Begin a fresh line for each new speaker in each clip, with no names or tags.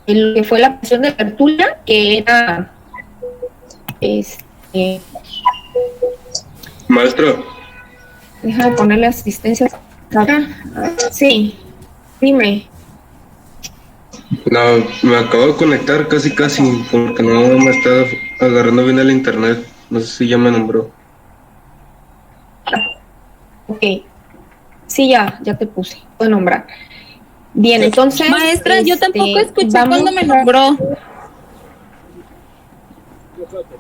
lo que fue la sesión de tertulia, que era
Maestro.
Déjame ponerle asistencia acá. Sí, dime.
No, me acabo de conectar casi porque no me está agarrando bien el internet. No sé si ya me nombró.
Ok. Sí, ya te puse. Puedo nombrar. Bien, entonces.
Maestra, yo tampoco escuché cuando me nombró.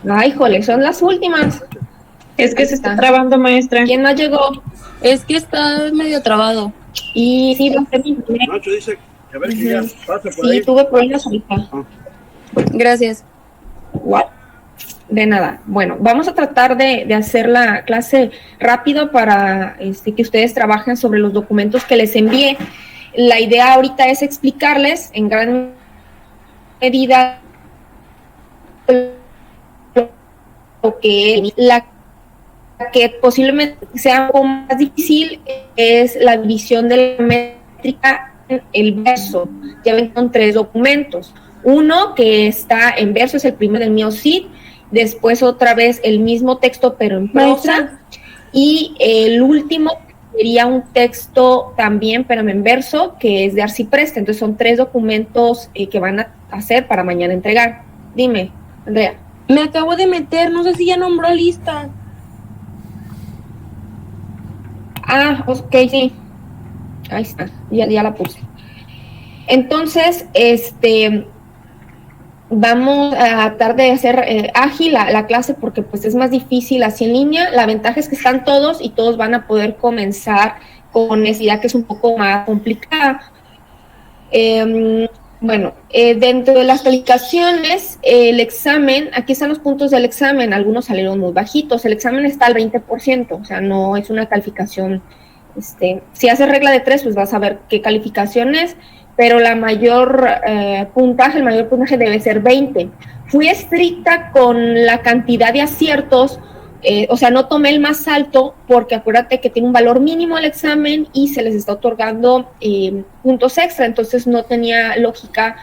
Ay, jole, son las últimas.
Es que se está trabando, maestra.
¿Quién más llegó?
Es que está medio trabado.
Y sí,
Nacho dice que a ver que ya pase por ahí.
Sí, tuve problemas ahorita.
Gracias.
What? De nada. Bueno, vamos a tratar de hacer la clase rápido para que ustedes trabajen sobre los documentos que les envié. La idea ahorita es explicarles en gran medida lo que la que posiblemente sea un poco más difícil es la división de la métrica en el verso. Ya ven con 3 documentos. Uno que está en verso es el primero del mío Cid, después otra vez el mismo texto pero en prosa, y el último sería un texto también pero en verso que es de Arcipreste. Entonces son 3 documentos que van a hacer para mañana entregar. Dime, Andrea.
Me acabo de meter, no sé si ya nombró lista.
Ah, ok, sí. Ahí está, ya la puse. Entonces, vamos a tratar de hacer ágil la clase porque pues es más difícil así en línea. La ventaja es que están todos y todos van a poder comenzar con necesidad que es un poco más complicada. Bueno, dentro de las calificaciones, el examen, aquí están los puntos del examen, algunos salieron muy bajitos, el examen está al 20%, o sea, no es una calificación, si haces regla de 3, pues vas a ver qué calificación es, pero el mayor puntaje debe ser 20. Fui estricta con la cantidad de aciertos, o sea, no tomé el más alto porque acuérdate que tiene un valor mínimo el examen y se les está otorgando puntos extra, entonces no tenía lógica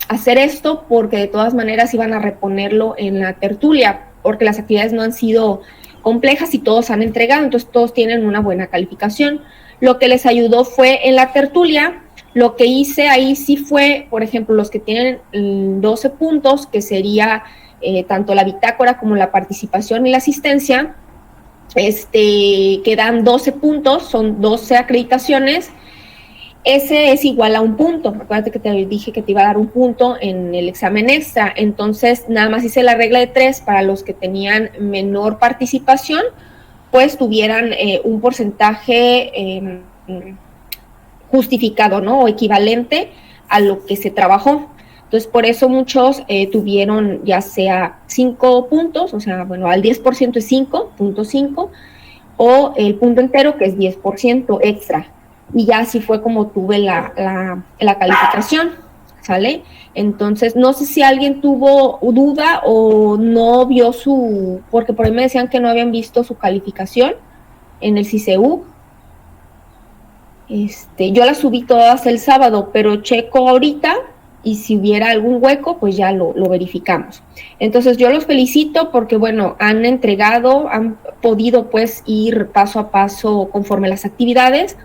hacer esto porque de todas maneras iban a reponerlo en la tertulia porque las actividades no han sido complejas y todos han entregado, entonces todos tienen una buena calificación. Lo que les ayudó fue en la tertulia. Lo que hice ahí sí fue, por ejemplo, los que tienen 12 puntos, que sería tanto la bitácora como la participación y la asistencia, que dan 12 puntos, son 12 acreditaciones, ese es igual a un punto. Acuérdate que te dije que te iba a dar un punto en el examen extra, entonces nada más hice la regla de 3 para los que tenían menor participación, pues tuvieran un porcentaje justificado, ¿no? O equivalente a lo que se trabajó. Entonces, por eso muchos tuvieron ya sea 5 puntos, o sea, bueno, al 10% es 5.5, o el punto entero, que es 10% extra. Y ya así fue como tuve la calificación, ¿sale? Entonces, no sé si alguien tuvo duda o no vio porque por ahí me decían que no habían visto su calificación en el CICEU. Yo las subí todas el sábado, pero checo ahorita y si hubiera algún hueco, pues ya lo verificamos. Entonces yo los felicito porque, bueno, han podido pues ir paso a paso conforme las actividades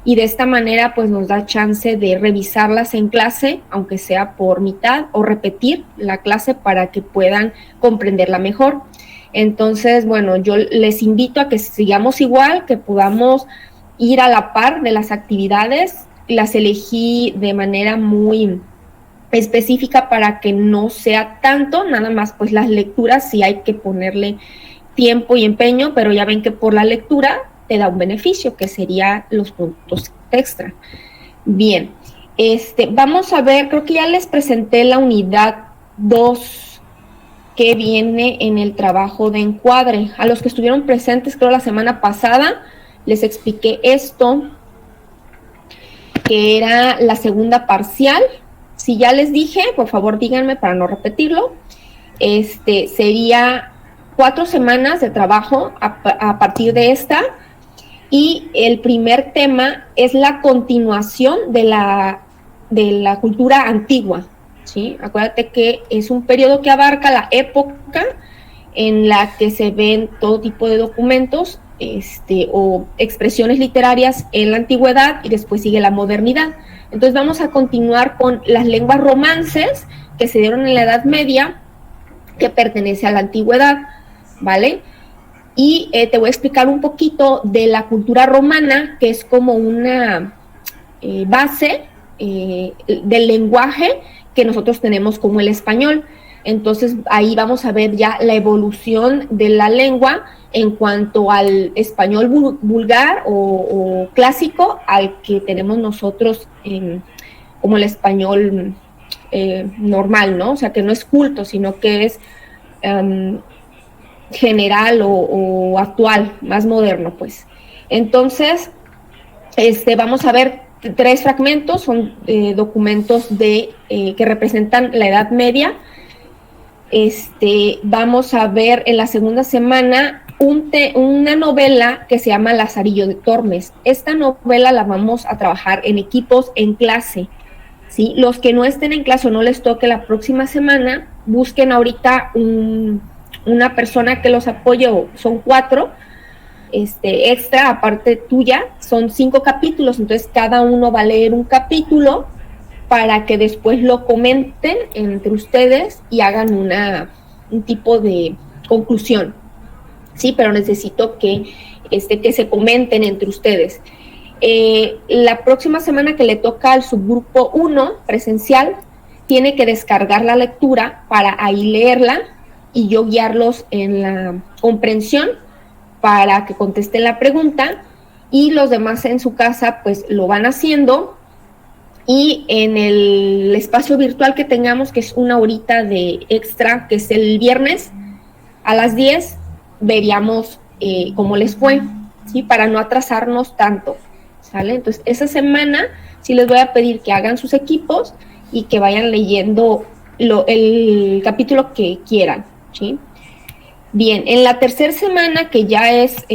y de esta manera pues nos da chance de revisarlas en clase, aunque sea por mitad, o repetir la clase para que puedan comprenderla mejor. Entonces, bueno, yo les invito a que sigamos igual, que podamos ir a la par de las actividades. Las elegí de manera muy específica para que no sea tanto, nada más pues las lecturas sí hay que ponerle tiempo y empeño, pero ya ven que por la lectura te da un beneficio, que sería los puntos extra. Bien, vamos a ver, creo que ya les presenté la unidad 2 que viene en el trabajo de encuadre. A los que estuvieron presentes, creo la semana pasada, les expliqué esto, que era la segunda parcial. Si ya les dije, por favor díganme para no repetirlo. Sería 4 semanas de trabajo a partir de esta, y el primer tema es la continuación de la de la cultura antigua, ¿sí? Acuérdate que es un periodo que abarca la época en la que se ven todo tipo de documentos o expresiones literarias en la antigüedad y después sigue la modernidad. Entonces vamos a continuar con las lenguas romances que se dieron en la Edad Media, que pertenece a la antigüedad, ¿vale? Y te voy a explicar un poquito de la cultura romana, que es como una base del lenguaje que nosotros tenemos como el español. Entonces ahí vamos a ver ya la evolución de la lengua en cuanto al español vulgar o clásico al que tenemos nosotros como el español normal, ¿no? O sea, que no es culto, sino que es general o actual, más moderno, pues. Entonces, vamos a ver 3 fragmentos, son documentos que representan la Edad Media. Vamos a ver en la segunda semana una novela que se llama Lazarillo de Tormes. Esta novela la vamos a trabajar en equipos en clase, ¿sí? Los que no estén en clase o no les toque la próxima semana, busquen ahorita una persona que los apoye, o son 4 extra, aparte tuya, son 5 capítulos, entonces cada uno va a leer un capítulo para que después lo comenten entre ustedes y hagan un tipo de conclusión, sí, pero necesito que se comenten entre ustedes. La próxima semana que le toca al subgrupo 1 presencial, tiene que descargar la lectura para ahí leerla y yo guiarlos en la comprensión para que contesten la pregunta, y los demás en su casa pues lo van haciendo, y en el espacio virtual que tengamos, que es 1 horita de extra, que es el viernes a las 10, veríamos cómo les fue, ¿sí? Para no atrasarnos tanto, ¿sale? Entonces esa semana sí les voy a pedir que hagan sus equipos y que vayan leyendo el capítulo que quieran, ¿sí? Bien, en la tercera semana, que ya es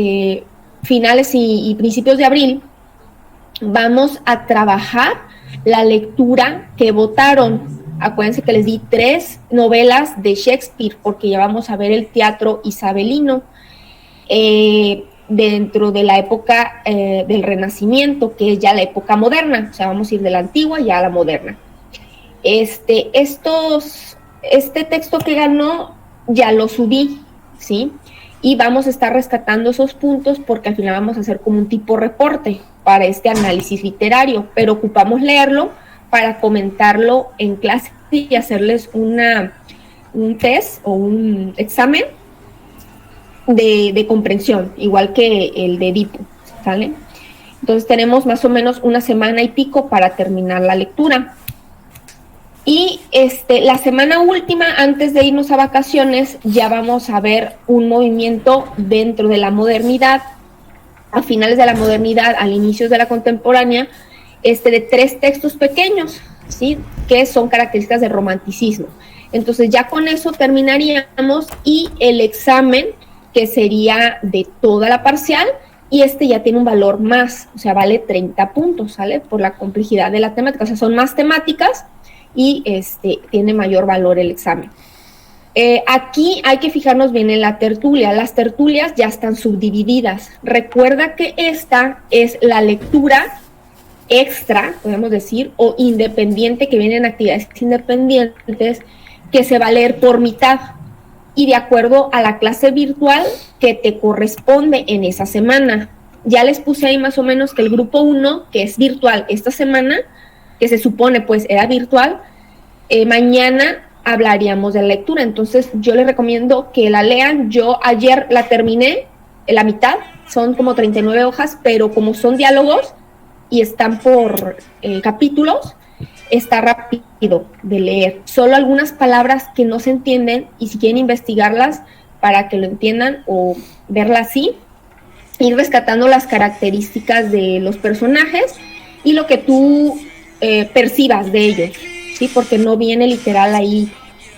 finales y principios de abril, vamos a trabajar la lectura que votaron. Acuérdense que les di 3 novelas de Shakespeare, porque ya vamos a ver el teatro isabelino dentro de la época del Renacimiento, que es ya la época moderna. O sea, vamos a ir de la antigua ya a la moderna. Este texto que ganó ya lo subí, ¿sí? Y vamos a estar rescatando esos puntos, porque al final vamos a hacer como un tipo reporte para este análisis literario, pero ocupamos leerlo para comentarlo en clase y hacerles un test o un examen de comprensión, igual que el de Edipo, ¿sale? Entonces tenemos más o menos 1 semana y pico para terminar la lectura. Y la semana última, antes de irnos a vacaciones, ya vamos a ver un movimiento dentro de la modernidad, a finales de la modernidad, al inicio de la contemporánea, de 3 textos pequeños, ¿sí? Que son características del romanticismo. Entonces ya con eso terminaríamos, y el examen, que sería de toda la parcial, y ya tiene un valor más, o sea, vale 30 puntos, ¿sale? Por la complejidad de la temática, o sea, son más temáticas, y tiene mayor valor el examen. Aquí hay que fijarnos bien en la tertulia. Las tertulias ya están subdivididas. Recuerda que esta es la lectura extra, podemos decir, o independiente, que vienen actividades independientes, que se va a leer por mitad, y de acuerdo a la clase virtual que te corresponde en esa semana. Ya les puse ahí más o menos que el grupo 1, que es virtual esta semana, que se supone pues era virtual, mañana hablaríamos de la lectura. Entonces yo les recomiendo que la lean. Yo ayer la terminé, la mitad, son como 39 hojas, pero como son diálogos y están por capítulos, está rápido de leer. Solo algunas palabras que no se entienden, y si quieren investigarlas para que lo entiendan o verla así, ir rescatando las características de los personajes y lo que tú percibas de ellos, ¿sí? Porque no viene literal ahí.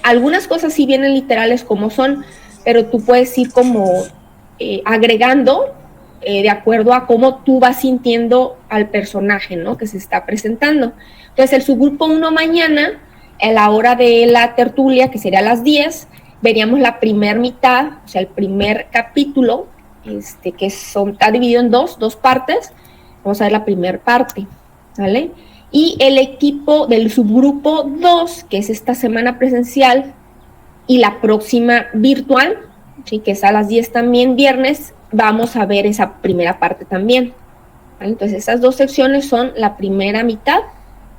Algunas cosas sí vienen literales como son, pero tú puedes ir como agregando de acuerdo a cómo tú vas sintiendo al personaje, ¿no?, que se está presentando. Entonces, el subgrupo 1 mañana, a la hora de la tertulia, que sería a las 10, veríamos la primer mitad, o sea, el primer capítulo, que está dividido en dos partes. Vamos a ver la primera parte, ¿vale? Y el equipo del subgrupo 2, que es esta semana presencial, y la próxima virtual, ¿sí?, que es a las 10 también, viernes, vamos a ver esa primera parte también, ¿vale? Entonces, esas dos secciones son la primera mitad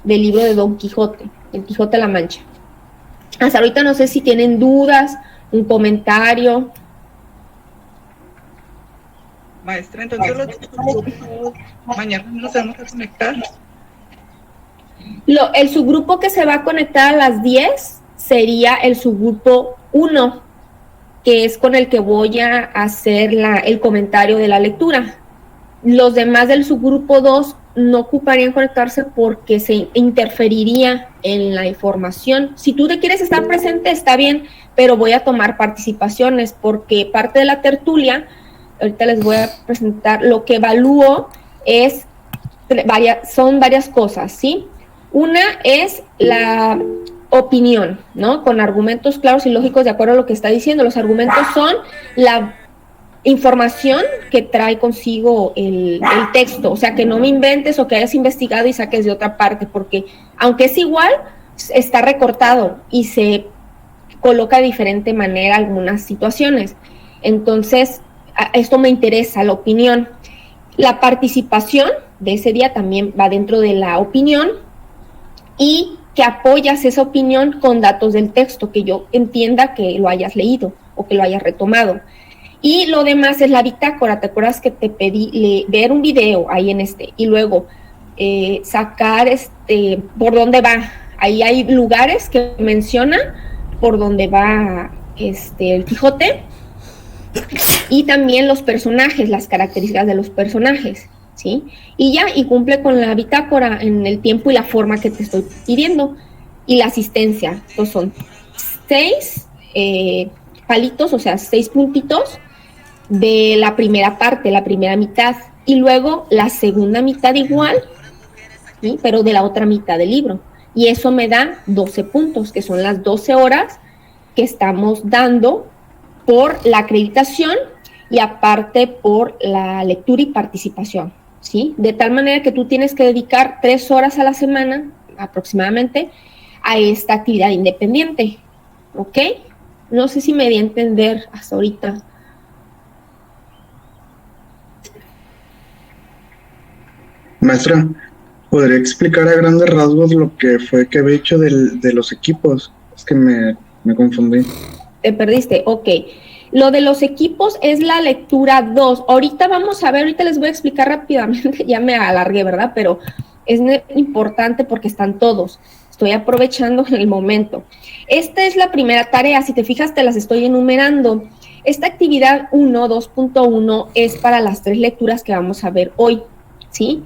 del libro de Don Quijote, El Quijote de la Mancha. Hasta ahorita no sé si tienen dudas, un comentario.
Maestra, entonces mañana nos vamos a conectar.
El subgrupo que se va a conectar a las 10 sería el subgrupo 1, que es con el que voy a hacer el comentario de la lectura. Los demás del subgrupo 2 no ocuparían conectarse porque se interferiría en la información. Si tú te quieres estar presente, está bien, pero voy a tomar participaciones porque parte de la tertulia, ahorita les voy a presentar, lo que evalúo son varias cosas, ¿sí? Una es la opinión, ¿no?, con argumentos claros y lógicos de acuerdo a lo que está diciendo. Los argumentos son la información que trae consigo el texto, o sea, que no me inventes o que hayas investigado y saques de otra parte, porque aunque es igual, está recortado y se coloca de diferente manera algunas situaciones. Entonces, esto me interesa, la opinión. La participación de ese día también va dentro de la opinión, y que apoyas esa opinión con datos del texto, que yo entienda que lo hayas leído o que lo hayas retomado. Y lo demás es la bitácora. ¿Te acuerdas que te pedí ver un video ahí y luego sacar por dónde va? Ahí hay lugares que menciona por dónde va el Quijote, y también los personajes, las características de los personajes, ¿sí? Y cumple con la bitácora en el tiempo y la forma que te estoy pidiendo. Y la asistencia, pues son 6 palitos, o sea, 6 puntitos de la primera parte, la primera mitad, y luego la segunda mitad igual, ¿sí?, pero de la otra mitad del libro. Y eso me da 12 puntos, que son las 12 horas que estamos dando por la acreditación y aparte por la lectura y participación, ¿sí? De tal manera que tú tienes que dedicar 3 horas a la semana, aproximadamente, a esta actividad independiente, ¿ok? No sé si me di a entender hasta ahorita.
Maestra, ¿podría explicar a grandes rasgos lo que fue que había hecho de los equipos? Es que me confundí.
Te perdiste, ok. Lo de los equipos es la lectura 2. Ahorita vamos a ver, ahorita les voy a explicar rápidamente, ya me alargué, ¿verdad? Pero es importante porque están todos. Estoy aprovechando el momento. Esta es la primera tarea, si te fijas te las estoy enumerando. Esta actividad 2.1 es para las 3 lecturas que vamos a ver hoy, ¿sí?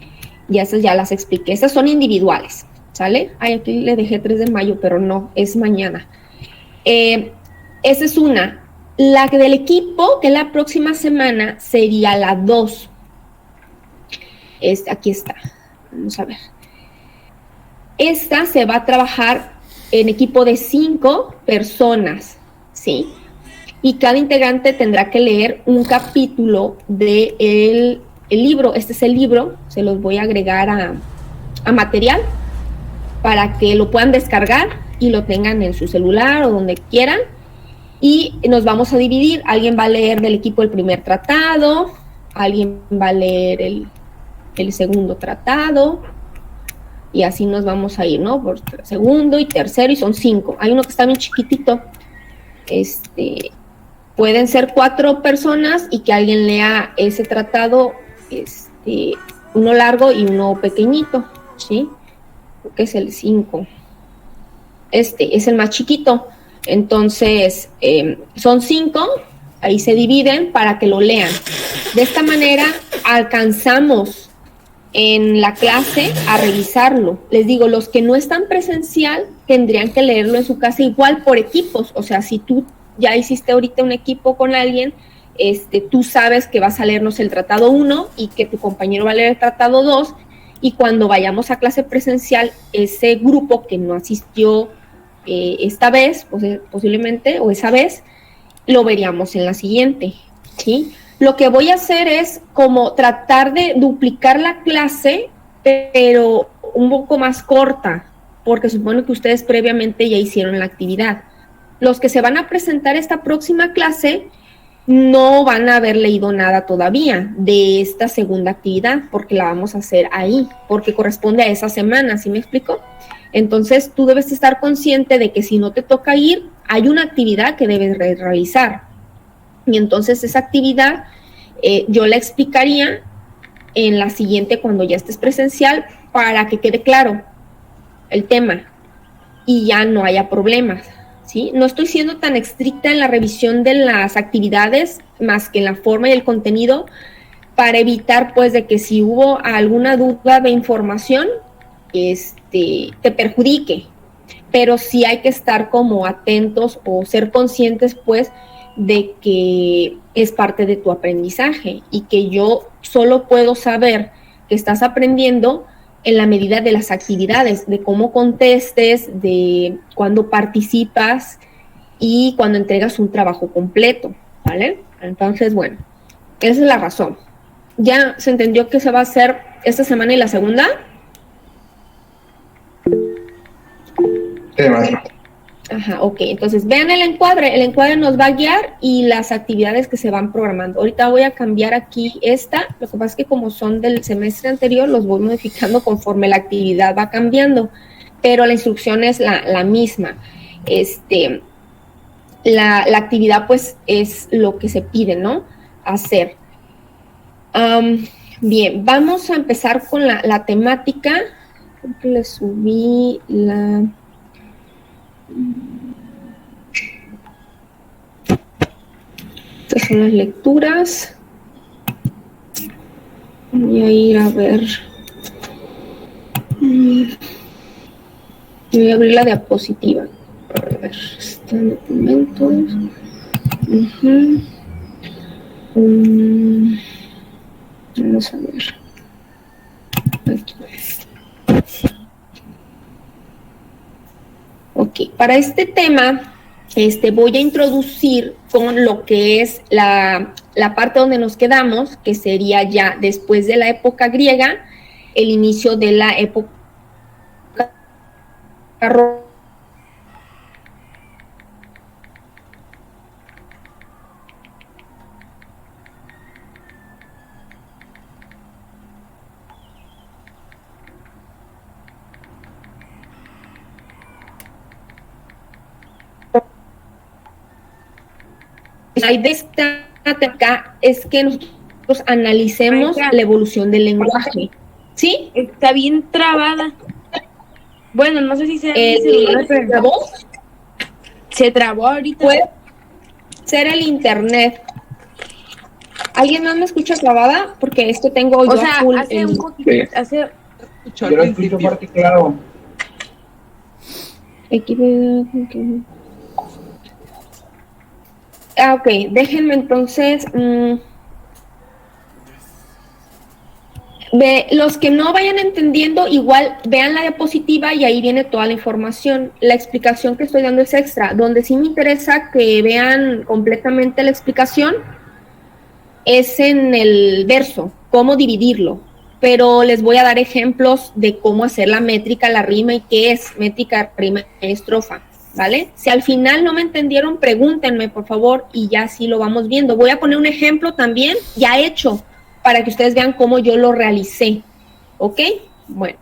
Y esas ya las expliqué. Estas son individuales, ¿sale? Ay, aquí le dejé 3 de mayo, pero no, es mañana. Esa es una. La del equipo, que la próxima semana sería la 2. Aquí está. Vamos a ver. Esta se va a trabajar en equipo de 5 personas, ¿sí? Y cada integrante tendrá que leer un capítulo del libro. Este es el libro, se los voy a agregar a material para que lo puedan descargar y lo tengan en su celular o donde quieran. Y nos vamos a dividir. Alguien va a leer del equipo el primer tratado, alguien va a leer el segundo tratado, y así nos vamos a ir, ¿no? Por segundo y tercero, y son 5. Hay uno que está bien chiquitito. Pueden ser 4 personas y que alguien lea ese tratado, uno largo y uno pequeñito, ¿sí? Creo que es el 5. Este es el más chiquito. Entonces, son 5, ahí se dividen para que lo lean. De esta manera alcanzamos en la clase a revisarlo. Les digo, los que no están presencial tendrían que leerlo en su casa igual por equipos. O sea, si tú ya hiciste ahorita un equipo con alguien tú sabes que vas a leernos el tratado 1 y que tu compañero va a leer el tratado 2, y cuando vayamos a clase presencial, ese grupo que no asistió esta vez, posiblemente, o esa vez, lo veríamos en la siguiente, ¿sí? Lo que voy a hacer es como tratar de duplicar la clase, pero un poco más corta, porque supone que ustedes previamente ya hicieron la actividad. Los que se van a presentar esta próxima clase no van a haber leído nada todavía de esta segunda actividad, porque la vamos a hacer ahí, porque corresponde a esa semana, ¿sí me explico? Entonces tú debes estar consciente de que si no te toca ir, hay una actividad que debes realizar. Y entonces esa actividad yo la explicaría en la siguiente cuando ya estés presencial, para que quede claro el tema y ya no haya problemas, ¿sí? No estoy siendo tan estricta en la revisión de las actividades, más que en la forma y el contenido, para evitar pues de que si hubo alguna duda de información, te perjudique. Pero sí hay que estar como atentos o ser conscientes pues de que es parte de tu aprendizaje y que yo solo puedo saber que estás aprendiendo en la medida de las actividades, de cómo contestes, de cuando participas y cuando entregas un trabajo completo, ¿vale? Entonces, bueno, esa es la razón. ¿Ya se entendió que se va a hacer esta semana y la segunda?
Sí, maestra.
Ajá, ok, entonces vean el encuadre nos va a guiar y las actividades que se van programando. Ahorita voy a cambiar aquí lo que pasa es que como son del semestre anterior, los voy modificando conforme la actividad va cambiando, pero la instrucción es la misma. La actividad pues es lo que se pide, ¿no? Hacer. Bien, vamos a empezar con la temática. Creo que le subí estas son las lecturas. Voy a ir a ver. Voy a abrir la diapositiva. A ver, están documentos. Vamos a ver. Aquí. Ok, para este tema voy a introducir con lo que es la parte donde nos quedamos, que sería ya después de la época griega, el inicio de la época romana. La idea de esta acá es que nosotros analicemos la evolución del lenguaje. ¿Sí?
Está bien trabada. Bueno, no sé si se
¿trabó?
Se trabó ahorita.
Puede ser el internet. ¿Alguien más me escucha trabada? Porque tengo yo full
hace un poquito, hace...
Yo lo escucho fuerte y claro.
Ok, déjenme entonces. Los que no vayan entendiendo, igual vean la diapositiva y ahí viene toda la información. La explicación que estoy dando es extra. Donde sí me interesa que vean completamente la explicación es en el verso, cómo dividirlo. Pero les voy a dar ejemplos de cómo hacer la métrica, la rima y qué es métrica, rima y estrofa. ¿Vale? Si al final no me entendieron, pregúntenme, por favor, y ya sí lo vamos viendo. Voy a poner un ejemplo también, ya hecho, para que ustedes vean cómo yo lo realicé. ¿Ok? Bueno.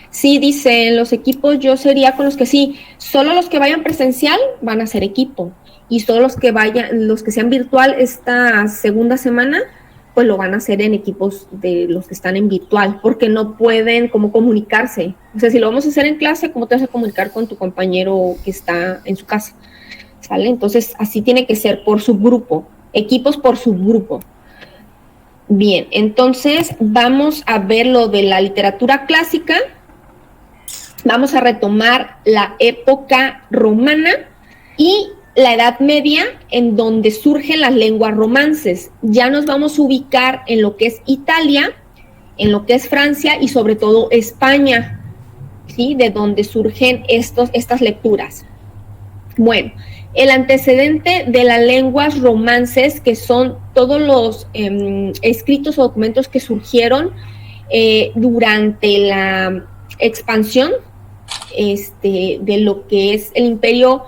Sí, dicen los equipos, yo sería con los que sí, solo los que vayan presencial van a ser equipo, y solo los que sean virtual esta segunda semana, pues lo van a hacer en equipos de los que están en virtual, porque no pueden como comunicarse. O sea, si lo vamos a hacer en clase, ¿cómo te vas a comunicar con tu compañero que está en su casa? ¿Sale? Entonces, así tiene que ser por subgrupo, equipos por subgrupo. Bien, entonces vamos a ver lo de la literatura clásica. vamos a retomar la época romana y la Edad Media, en donde surgen las lenguas romances. Ya nos vamos a ubicar en lo que es Italia, en lo que es Francia y sobre todo España, ¿sí? De donde surgen estas lecturas. Bueno, el antecedente de las lenguas romances, que son todos los escritos o documentos que surgieron durante la expansión de lo que es el Imperio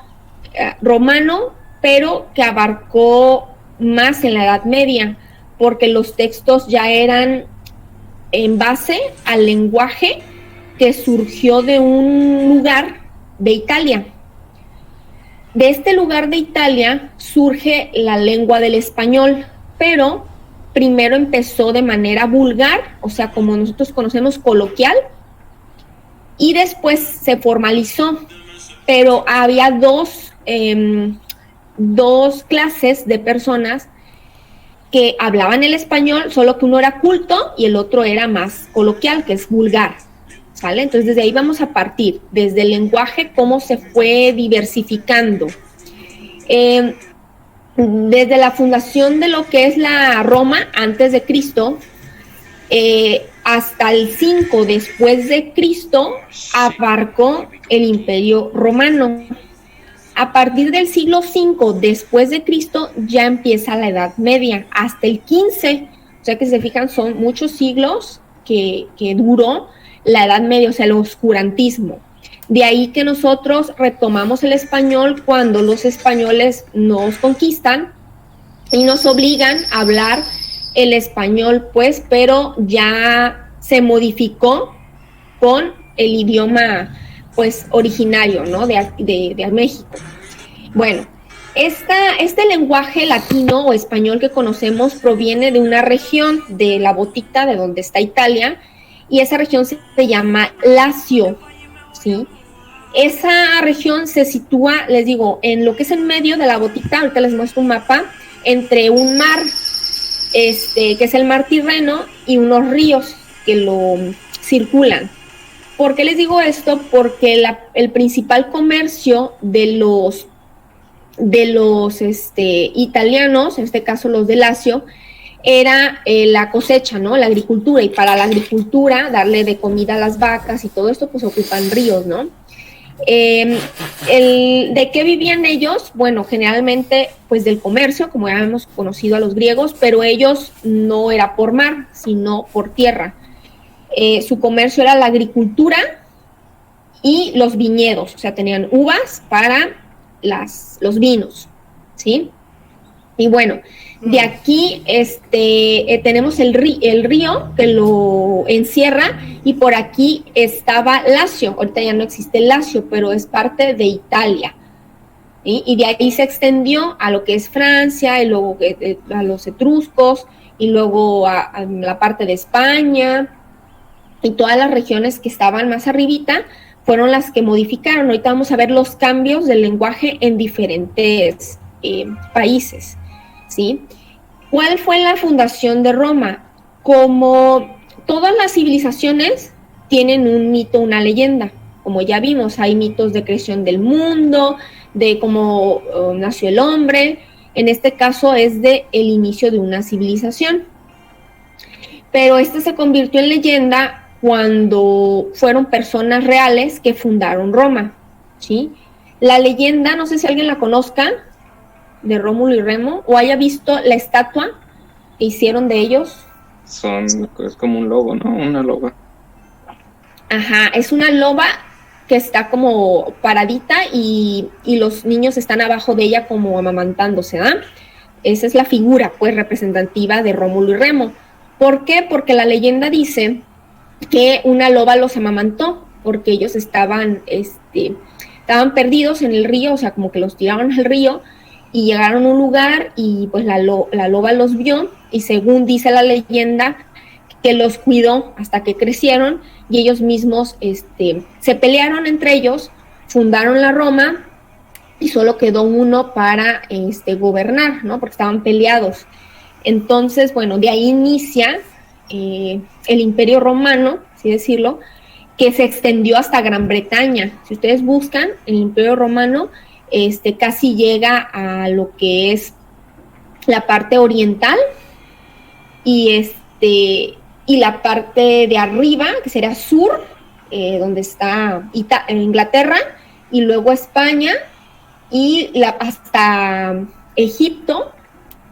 romano, pero que abarcó más en la Edad Media, porque los textos ya eran en base al lenguaje que surgió de un lugar de Italia. De este lugar de Italia surge la lengua del español, pero primero empezó de manera vulgar, o sea, como nosotros conocemos, coloquial, y después se formalizó, pero había dos clases de personas que hablaban el español, solo que uno era culto y el otro era más coloquial, que es vulgar, ¿sale? Entonces desde ahí vamos a partir, desde el lenguaje, cómo se fue diversificando. Desde la fundación de lo que es la Roma antes de Cristo, hasta el 5 después de Cristo, abarcó el Imperio Romano. A partir del siglo V después de Cristo ya empieza la Edad Media, hasta el 15, o sea que si se fijan son muchos siglos que duró la Edad Media, o sea el oscurantismo. De ahí que nosotros retomamos el español cuando los españoles nos conquistan y nos obligan a hablar el español, pues, pero ya se modificó con el idioma, pues, originario, ¿no? de México. Bueno, este lenguaje latino o español que conocemos proviene de una región de la Botita, de donde está Italia, y esa región se llama Lacio, ¿sí? Esa región se sitúa, les digo, en lo que es en medio de la Botita, ahorita les muestro un mapa, entre un mar, que es el mar Tirreno, y unos ríos que lo circulan. ¿Por qué les digo esto? Porque el principal comercio de los italianos, en este caso los de Lacio, era la cosecha, ¿no? La agricultura, y para la agricultura, darle de comida a las vacas y todo esto, pues ocupan ríos, ¿no? ¿De qué vivían ellos? Bueno, generalmente pues del comercio, como ya hemos conocido a los griegos, pero ellos no era por mar, sino por tierra. Su comercio era la agricultura y los viñedos, o sea, tenían uvas para los vinos, ¿sí? Y bueno, de aquí tenemos el río que lo encierra, y por aquí estaba Lacio. Ahorita ya no existe Lacio, pero es parte de Italia, ¿sí? Y de ahí se extendió a lo que es Francia, y luego a los etruscos, y luego a la parte de España, y todas las regiones que estaban más arribita fueron las que modificaron. Ahorita vamos a ver los cambios del lenguaje en diferentes países, ¿sí? ¿Cuál fue la fundación de Roma? Como todas las civilizaciones tienen un mito, una leyenda. Como ya vimos, hay mitos de creación del mundo, de cómo nació el hombre. En este caso es de el inicio de una civilización. Pero esta se convirtió en leyenda cuando fueron personas reales que fundaron Roma, ¿sí? La leyenda, no sé si alguien la conozca, de Rómulo y Remo, o haya visto la estatua que hicieron de ellos.
Es como un lobo, ¿no? Una loba.
Ajá, es una loba que está como paradita y los niños están abajo de ella como amamantándose, ¿ah? Esa es la figura, pues, representativa de Rómulo y Remo. ¿Por qué? Porque la leyenda dice que una loba los amamantó, porque ellos estaban perdidos en el río, o sea, como que los tiraron al río, y llegaron a un lugar y pues la loba los vio, y según dice la leyenda, que los cuidó hasta que crecieron, y ellos mismos se pelearon entre ellos, fundaron la Roma, y solo quedó uno para gobernar, ¿no? Porque estaban peleados. Entonces, bueno, de ahí inicia el Imperio Romano, así decirlo, que se extendió hasta Gran Bretaña. Si ustedes buscan, el Imperio Romano casi llega a lo que es la parte oriental y la parte de arriba, que sería sur, donde está Inglaterra, y luego España, y hasta Egipto,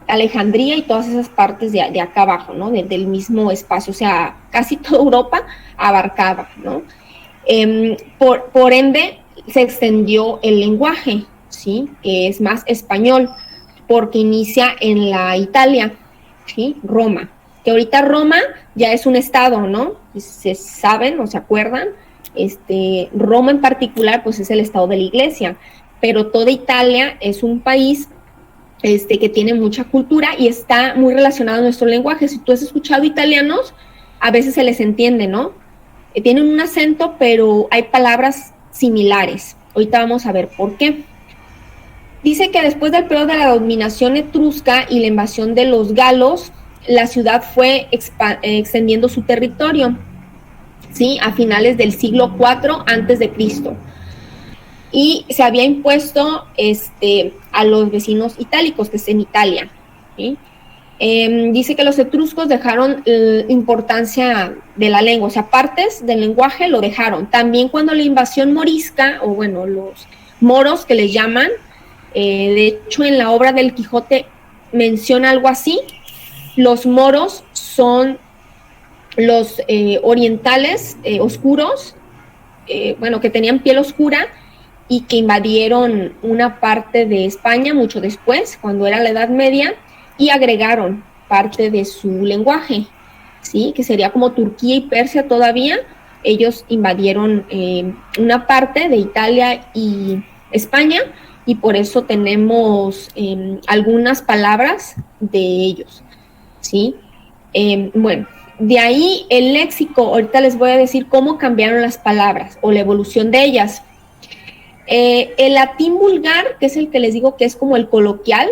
Alejandría y todas esas partes de acá abajo, ¿no? Del mismo espacio, o sea, casi toda Europa abarcaba, ¿no? Por ende, se extendió el lenguaje, ¿sí? Que es más español, porque inicia en la Italia, ¿sí? Roma, que ahorita Roma ya es un estado, ¿no? Se saben o se acuerdan, Roma en particular, pues es el estado de la iglesia, pero toda Italia es un país que tiene mucha cultura y está muy relacionado a nuestro lenguaje. Si tú has escuchado italianos, a veces se les entiende, ¿no? Tienen un acento, pero hay palabras similares. Ahorita vamos a ver por qué. Dice que después del periodo de la dominación etrusca y la invasión de los galos, la ciudad fue extendiendo su territorio, ¿sí? A finales del siglo IV antes de Cristo. Y se había impuesto a los vecinos itálicos, que es en Italia, ¿sí? Dice que los etruscos dejaron importancia de la lengua, o sea, partes del lenguaje lo dejaron. También cuando la invasión morisca, o bueno, los moros que les llaman, de hecho en la obra del Quijote menciona algo así. Los moros son los orientales oscuros, que tenían piel oscura, y que invadieron una parte de España mucho después, cuando era la Edad Media, y agregaron parte de su lenguaje, ¿sí? Que sería como Turquía y Persia todavía. Ellos invadieron una parte de Italia y España, y por eso tenemos algunas palabras de ellos, ¿sí? Bueno, de ahí el léxico, ahorita les voy a decir cómo cambiaron las palabras o la evolución de ellas. El latín vulgar, que es el que les digo que es como el coloquial,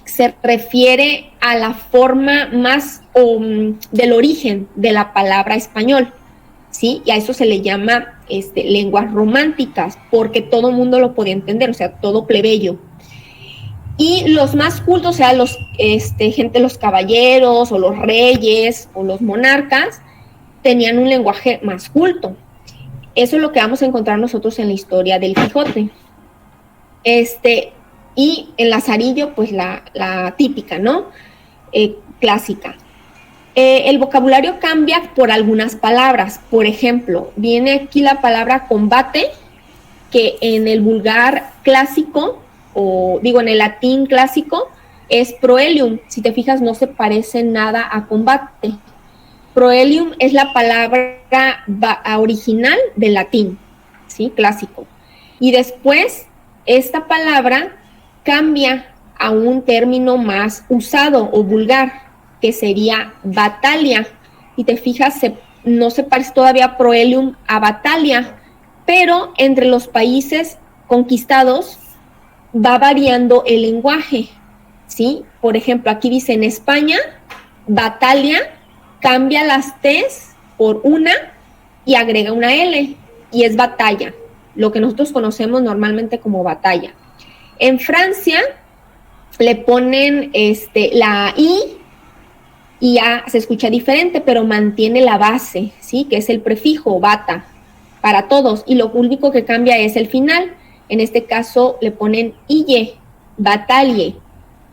se refiere a la forma más del origen de la palabra español, ¿sí? Y a eso se le llama lenguas románticas, porque todo el mundo lo podía entender, o sea, todo plebeyo. Y los más cultos, o sea, los caballeros o los reyes o los monarcas, tenían un lenguaje más culto. Eso es lo que vamos a encontrar nosotros en la historia del Quijote. Y en Lazarillo, pues la típica, ¿no? Clásica. El vocabulario cambia por algunas palabras. Por ejemplo, viene aquí la palabra combate, que en el vulgar clásico, en el latín clásico, es proelium. Si te fijas, no se parece nada a combate. Proelium es la palabra original del latín, ¿sí? Clásico. Y después, esta palabra cambia a un término más usado o vulgar, que sería batalia. Y te fijas, no se parece todavía proelium a batalia, pero entre los países conquistados va variando el lenguaje, ¿sí? Por ejemplo, aquí dice en España, batalia, cambia las T's por una y agrega una L, y es batalla, lo que nosotros conocemos normalmente como batalla. En Francia le ponen la I y ya se escucha diferente, pero mantiene la base, ¿sí? Que es el prefijo, bata, para todos, y lo único que cambia es el final. En este caso le ponen ille, bataille,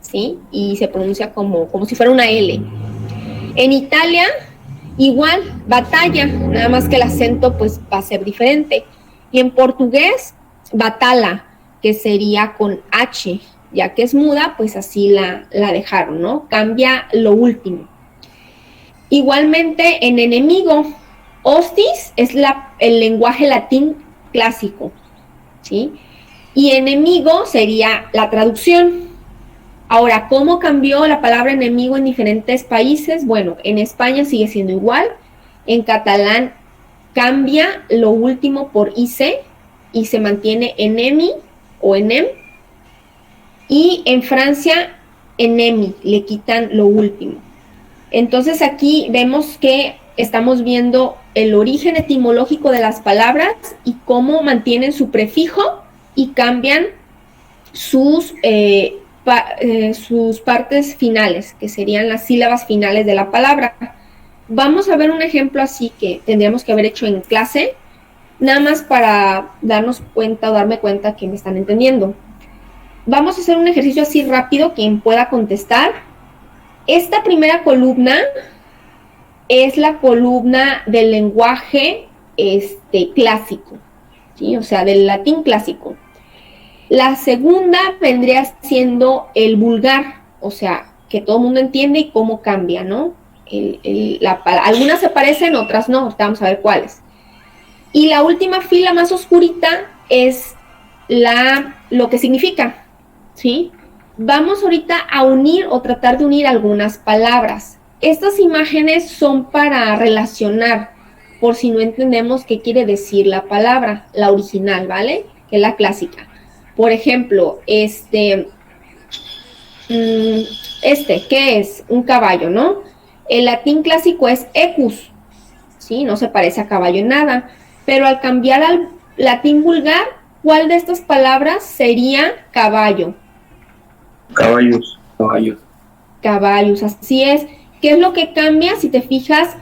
¿sí? Y se pronuncia como si fuera una L. En Italia, igual, batalla, nada más que el acento pues va a ser diferente. Y en portugués, batala, que sería con H, ya que es muda, pues así la dejaron, ¿no? Cambia lo último. Igualmente en enemigo, hostis es el lenguaje latín clásico, ¿sí? Y enemigo sería la traducción. Ahora, ¿cómo cambió la palabra enemigo en diferentes países? Bueno, en España sigue siendo igual. En catalán cambia lo último por IC y se mantiene enemi o enem. Y en Francia, enemi, le quitan lo último. Entonces aquí vemos que estamos viendo el origen etimológico de las palabras y cómo mantienen su prefijo y cambian sus partes finales, que serían las sílabas finales de la palabra. Vamos a ver un ejemplo así que tendríamos que haber hecho en clase, nada más para darnos cuenta o darme cuenta que me están entendiendo. Vamos a hacer un ejercicio así rápido, quien pueda contestar. Esta primera columna es la columna del lenguaje clásico, ¿sí? O sea, del latín clásico. La segunda vendría siendo el vulgar, o sea, que todo el mundo entiende y cómo cambia, ¿no? Algunas se parecen, otras no, vamos a ver cuáles. Y la última fila más oscurita es lo que significa, ¿sí? Vamos ahorita a unir o tratar de unir algunas palabras. Estas imágenes son para relacionar, por si no entendemos qué quiere decir la palabra, la original, ¿vale? Que es la clásica. Por ejemplo, ¿qué es? Un caballo, ¿no? El latín clásico es equus, ¿sí? No se parece a caballo en nada, pero al cambiar al latín vulgar, ¿cuál de estas palabras sería caballo?
Caballos.
Caballos, así es. ¿Qué es lo que cambia? Si te fijas,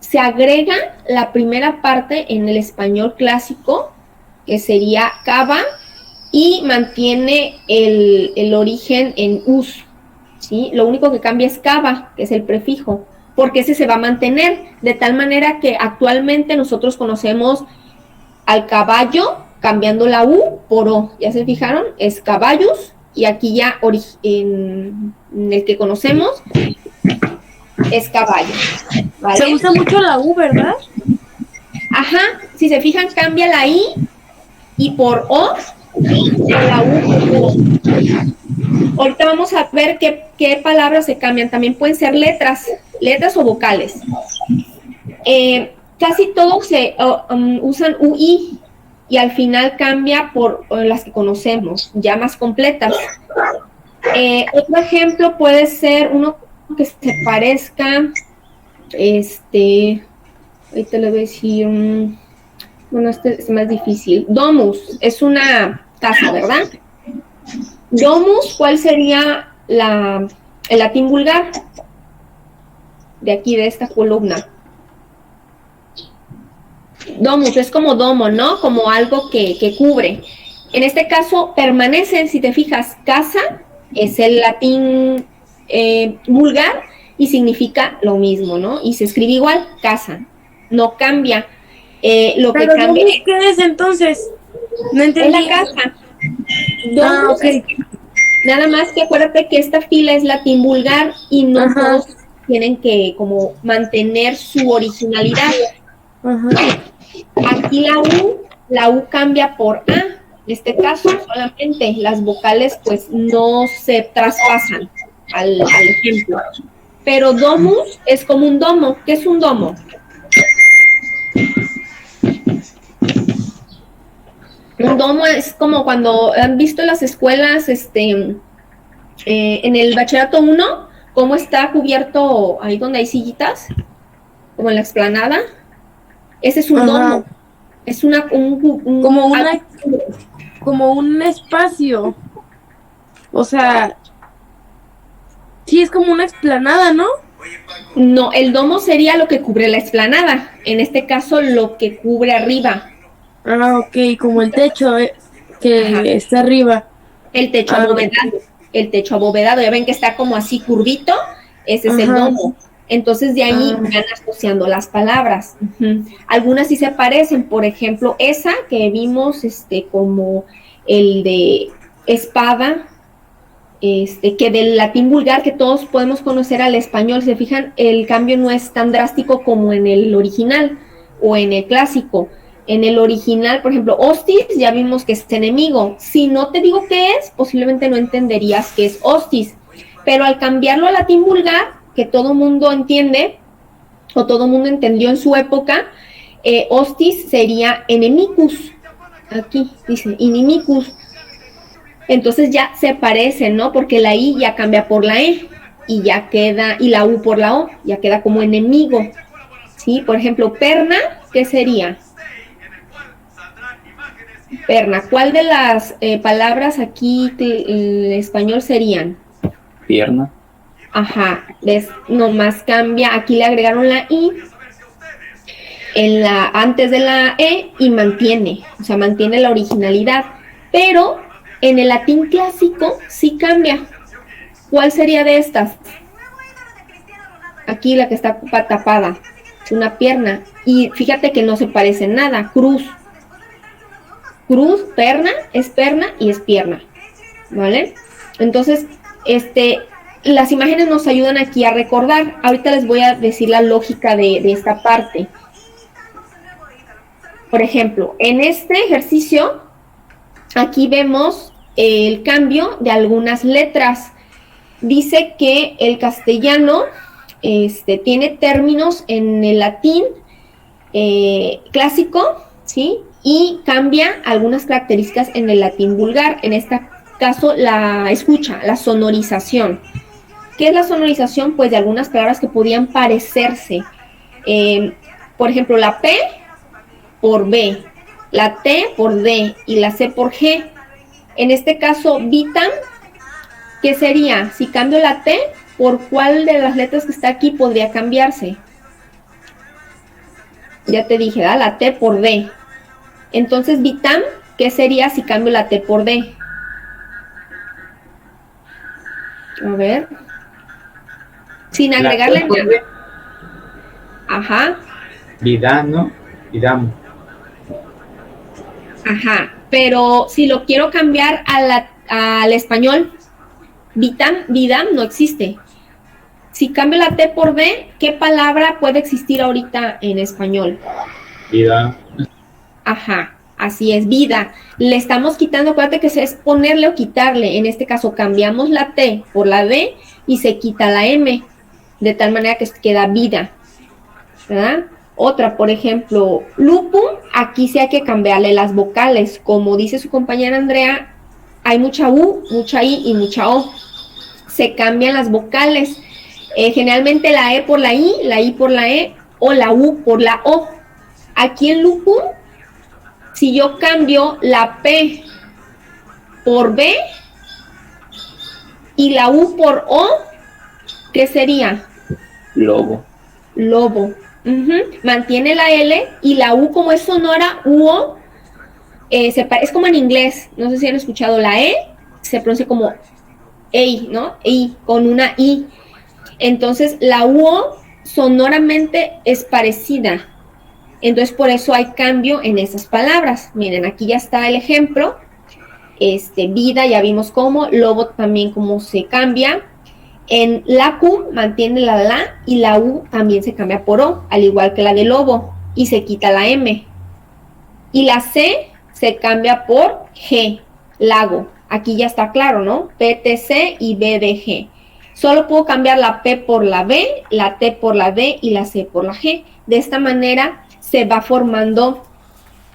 se agrega la primera parte en el español clásico, que sería cava, y mantiene el origen en us, ¿sí? Lo único que cambia es cava, que es el prefijo, porque ese se va a mantener, de tal manera que actualmente nosotros conocemos al caballo cambiando la U por O. ¿Ya se fijaron? Es caballos, y aquí ya en el que conocemos es caballo, ¿vale?
Se usa mucho la U, ¿verdad?
Ajá, si se fijan cambia la I y por O, la U por O. Ahorita vamos a ver qué palabras se cambian. También pueden ser letras o vocales. Casi todos se usan UI y al final cambia por las que conocemos, ya más completas. Otro ejemplo puede ser uno que se parezca, ahorita le voy a decir, bueno, este es más difícil. Domus, es una casa, ¿verdad? Domus, ¿cuál sería el latín vulgar? De aquí, de esta columna. Domus, es como domo, ¿no? Como algo que cubre. En este caso, permanecen, si te fijas, casa es el latín vulgar y significa lo mismo, ¿no? Y se escribe igual, casa, no cambia. Lo que cambia.
¿Qué es entonces? No entendí.
Es la casa. Okay. Nada más que acuérdate que esta fila es latín vulgar y no todos tienen que como mantener su originalidad. Aquí la U cambia por A. En este caso, solamente las vocales pues no se traspasan al ejemplo. Pero domus es como un domo. ¿Qué es un domo? Un domo es como cuando han visto las escuelas, en el bachillerato 1, cómo está cubierto ahí donde hay sillitas, como en la explanada. Ese es un domo. Es
como un espacio. O sea, sí, es como una explanada, ¿no?
No, el domo sería lo que cubre la explanada. En este caso, lo que cubre arriba.
Ok, como el techo que está arriba.
El techo abovedado. Okay. El techo abovedado, ya ven que está como así curvito, ese es el domo. Entonces de ahí van asociando las palabras. Algunas sí se parecen, por ejemplo, esa que vimos como el de espada, que del latín vulgar que todos podemos conocer al español, se fijan, el cambio no es tan drástico como en el original o en el clásico. En el original, por ejemplo, hostis, ya vimos que es enemigo. Si no te digo qué es, posiblemente no entenderías qué es hostis. Pero al cambiarlo a latín vulgar, que todo mundo entiende, o todo mundo entendió en su época, hostis sería enemicus. Aquí dice inimicus. Entonces ya se parecen, ¿no? Porque la I ya cambia por la E, y ya queda, y la U por la O, ya queda como enemigo. ¿sí? Por ejemplo, perna, ¿qué sería? Perna, ¿cuál de las palabras aquí en español serían?
Pierna.
Ajá, ¿ves? Nomás cambia, aquí le agregaron la I antes de la E y mantiene, o sea, mantiene la originalidad, pero en el latín clásico sí cambia. ¿Cuál sería de estas? Aquí la que está tapada, es una pierna, y fíjate que no se parece en nada, cruz. Cruz, perna, es perna y es pierna, ¿vale? Entonces, las imágenes nos ayudan aquí a recordar. Ahorita les voy a decir la lógica de esta parte. Por ejemplo, en este ejercicio, aquí vemos el cambio de algunas letras. Dice que el castellano tiene términos en el latín clásico, ¿sí? Y cambia algunas características en el latín vulgar. En este caso, la escucha, la sonorización. ¿Qué es la sonorización? Pues de algunas palabras que podían parecerse. Por ejemplo, la P por B, la T por D y la C por G. En este caso, vitam, ¿qué sería? Si cambio la T, ¿por cuál de las letras que está aquí podría cambiarse? Ya te dije, ¿verdad? La T por D. Entonces, vitam, ¿qué sería si cambio la T por D? A ver. Sin agregarle nada. Ajá.
Vidam, ¿no? Vidam.
Ajá. Pero si lo quiero cambiar al español, vidam no existe. Si cambio la T por D, ¿qué palabra puede existir ahorita en español?
Vida.
Ajá, así es, vida. Le estamos quitando, acuérdate que es ponerle o quitarle. En este caso cambiamos la T por la D y se quita la M, de tal manera que queda vida, ¿verdad? Otra, por ejemplo, lupum, aquí sí hay que cambiarle las vocales. Como dice su compañera Andrea, hay mucha U, mucha I y mucha O. Se cambian las vocales. Generalmente la E por la I por la E o la U por la O. Aquí en lupum, si yo cambio la P por B y la U por O, ¿qué sería?
Lobo.
Lobo. Mantiene la L y la U, como es sonora, UO, es como en inglés. No sé si han escuchado la E, se pronuncia como EI, ¿no? EI, con una I. Entonces, la UO sonoramente es parecida. Entonces, por eso hay cambio en esas palabras. Miren, aquí ya está el ejemplo. Vida, ya vimos cómo. Lobo también cómo se cambia. En la Q mantiene la y la U también se cambia por O, al igual que la de lobo, y se quita la M. Y la C se cambia por G, lago. Aquí ya está claro, ¿no? PTC y BDG. Solo puedo cambiar la P por la B, la T por la D y la C por la G. De esta manera se va formando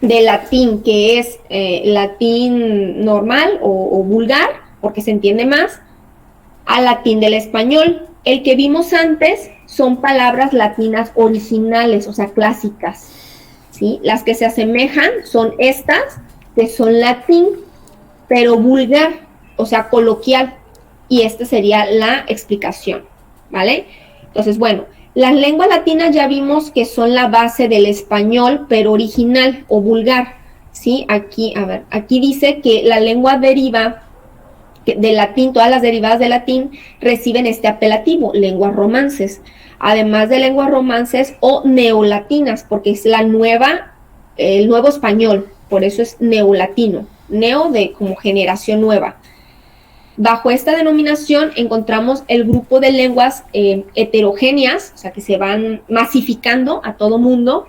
de latín, que es latín normal o vulgar, porque se entiende más, al latín del español. El que vimos antes son palabras latinas originales, o sea, clásicas, ¿sí? Las que se asemejan son estas, que son latín, pero vulgar, o sea, coloquial, y esta sería la explicación, ¿vale? Entonces, bueno, las lenguas latinas ya vimos que son la base del español, pero original o vulgar, ¿sí? Aquí, a ver, aquí dice que la lengua deriva del latín, todas las derivadas del latín reciben este apelativo, lenguas romances, además de lenguas romances o neolatinas, porque es el nuevo español, por eso es neolatino, neo de como generación nueva. Bajo esta denominación encontramos el grupo de lenguas heterogéneas, o sea que se van masificando a todo mundo,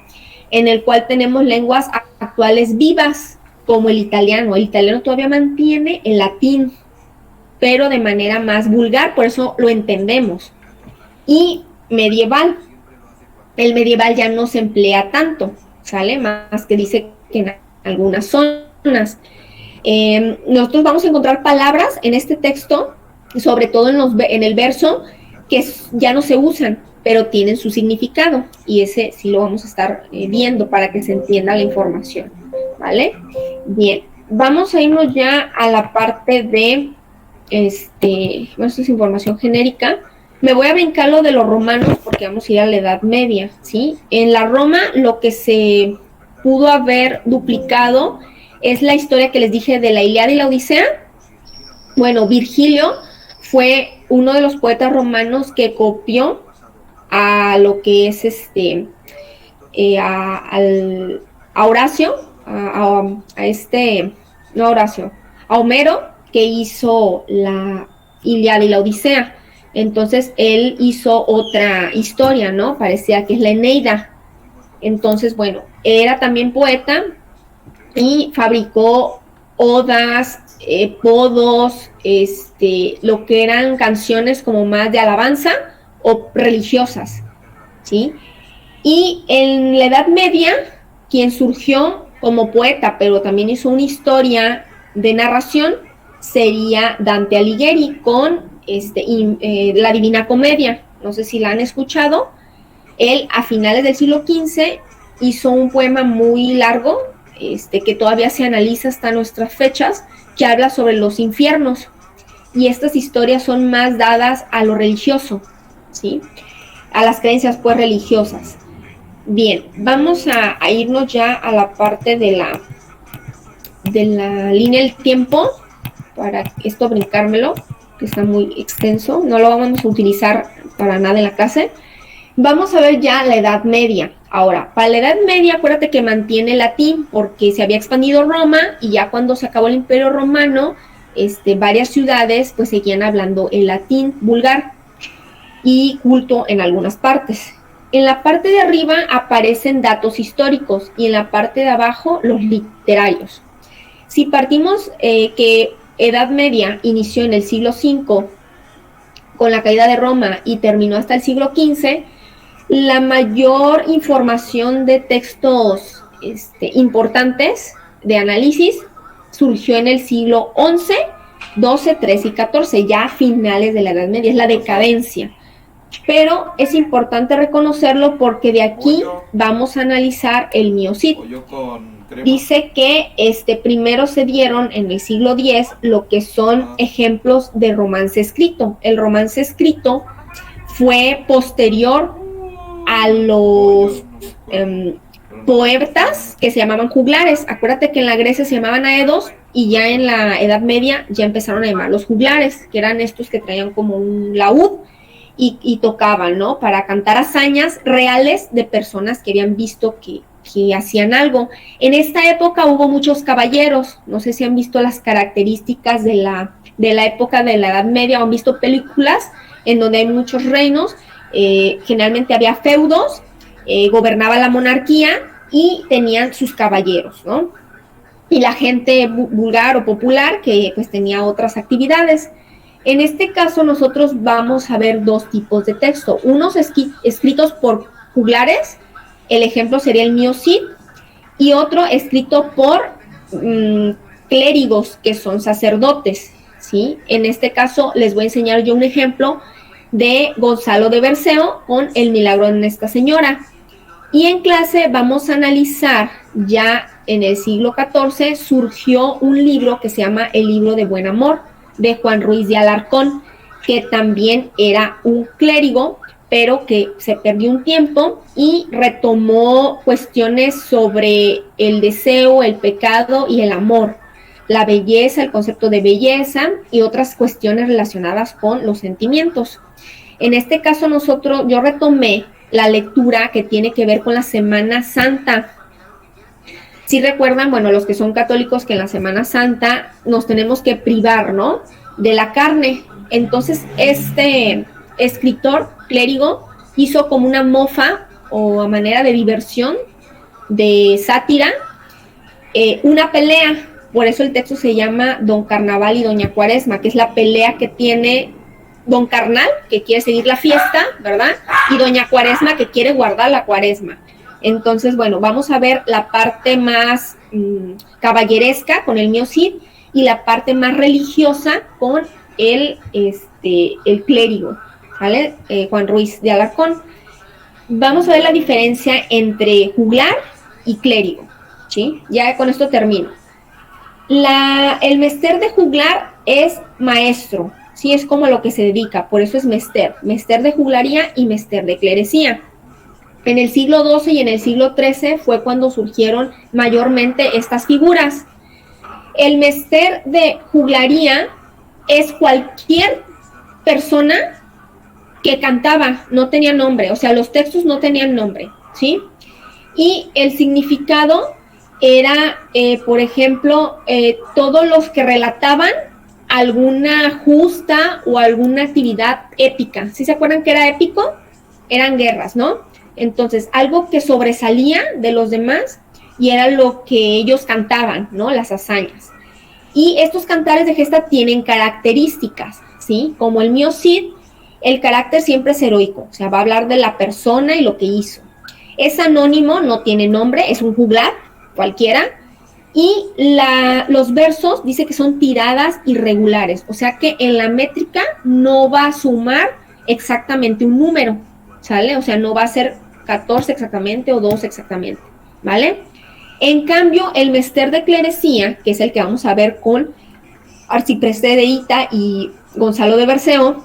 en el cual tenemos lenguas actuales vivas, como el italiano. El italiano todavía mantiene el latín, pero de manera más vulgar, por eso lo entendemos. Y medieval, el medieval ya no se emplea tanto, ¿sale? Más que dice que en algunas zonas. Nosotros vamos a encontrar palabras en este texto, sobre todo en el verso, que ya no se usan, pero tienen su significado, y ese sí lo vamos a estar viendo para que se entienda la información, ¿vale? Bien, vamos a irnos ya a la parte de, bueno, esto es información genérica. Me voy a brincar lo de los romanos porque vamos a ir a la Edad Media, ¿sí? En la Roma lo que se pudo haber duplicado es la historia que les dije de la Ilíada y la Odisea. Bueno, Virgilio fue uno de los poetas romanos que copió a lo que es a Horacio, a Homero, que hizo la Ilíada y la Odisea. Entonces él hizo otra historia, ¿no? Parecía que es la Eneida. Entonces, bueno, era también poeta y fabricó odas, podos, lo que eran canciones como más de alabanza o religiosas, ¿sí? Y en la Edad Media, quien surgió como poeta, pero también hizo una historia de narración, sería Dante Alighieri con la Divina Comedia. No sé si la han escuchado. Él a finales del siglo XV hizo un poema muy largo, que todavía se analiza hasta nuestras fechas, que habla sobre los infiernos, y estas historias son más dadas a lo religioso, ¿sí? A las creencias pues religiosas. Bien, vamos a irnos ya a la parte de la línea del tiempo, para esto brincármelo, que está muy extenso, no lo vamos a utilizar para nada en la clase. Vamos a ver ya la Edad Media. Ahora, para la Edad Media, acuérdate que mantiene el latín, porque se había expandido Roma, y ya cuando se acabó el Imperio Romano, varias ciudades pues seguían hablando el latín vulgar y culto en algunas partes. En la parte de arriba aparecen datos históricos, y en la parte de abajo los literarios. Si partimos que Edad Media inició en el siglo V con la caída de Roma y terminó hasta el siglo XV, la mayor información de textos importantes de análisis surgió en el siglo XI, XII, XIII y XIV, ya a finales de la Edad Media, es la decadencia. Pero es importante reconocerlo porque de aquí vamos a analizar el Miocid. Dice que primero se dieron en el siglo X lo que son ejemplos de romance escrito. El romance escrito fue posterior a los poetas que se llamaban juglares. Acuérdate que en la Grecia se llamaban aedos, y ya en la Edad Media ya empezaron a llamar los juglares, que eran estos que traían como un laúd y tocaban, ¿no? Para cantar hazañas reales de personas que habían visto que hacían algo. En esta época hubo muchos caballeros. No sé si han visto las características de la época de la Edad Media, o han visto películas en donde hay muchos reinos. Generalmente había feudos, gobernaba la monarquía y tenían sus caballeros, ¿no? Y la gente vulgar o popular que pues tenía otras actividades. En este caso nosotros vamos a ver dos tipos de texto, unos escritos por juglares, el ejemplo sería el Miocid, y otro escrito por clérigos, que son sacerdotes, ¿sí? En este caso les voy a enseñar yo un ejemplo de Gonzalo de Berceo con El milagro de Nuestra Señora. Y en clase vamos a analizar, ya en el siglo XIV surgió un libro que se llama El libro de Buen Amor, de Juan Ruiz de Alarcón, que también era un clérigo, pero que se perdió un tiempo y retomó cuestiones sobre el deseo, el pecado y el amor, la belleza, el concepto de belleza y otras cuestiones relacionadas con los sentimientos. En este caso yo retomé la lectura que tiene que ver con la Semana Santa. Si recuerdan, bueno, los que son católicos, que en la Semana Santa nos tenemos que privar, ¿no?, de la carne. Entonces, este escritor clérigo hizo como una mofa o a manera de diversión, de sátira, una pelea. Por eso el texto se llama Don Carnaval y Doña Cuaresma, que es la pelea que tiene Don Carnal, que quiere seguir la fiesta, ¿verdad? Y Doña Cuaresma, que quiere guardar la cuaresma. Entonces, bueno, vamos a ver la parte más caballeresca con el Miocid y la parte más religiosa con el clérigo, ¿vale? Juan Ruiz de Alarcón. vamos a ver la diferencia entre juglar y clérigo, ¿sí? Ya con esto termino. El mester de juglar es maestro, ¿sí? Es como a lo que se dedica, por eso es mester de juglaría y mester de clerecía. En el siglo XII y en el siglo XIII fue cuando surgieron mayormente estas figuras. El mester de juglaría es cualquier persona que cantaba, no tenía nombre, o sea, los textos no tenían nombre, ¿sí? Y el significado era, por ejemplo, todos los que relataban alguna justa o alguna actividad épica. ¿Sí se acuerdan que era épico? Eran guerras, ¿no? Entonces, algo que sobresalía de los demás y era lo que ellos cantaban, ¿no? Las hazañas. Y estos cantares de gesta tienen características, ¿sí? Como el mío Cid, el carácter siempre es heroico, o sea, va a hablar de la persona y lo que hizo. Es anónimo, no tiene nombre, es un juglar, cualquiera, y los versos dice que son tiradas irregulares, o sea que en la métrica no va a sumar exactamente un número, ¿sale? O sea, no va a ser 14 exactamente o 2 exactamente, ¿vale? En cambio, el mester de clerecía, que es el que vamos a ver con Arcipreste de Hita y Gonzalo de Berceo,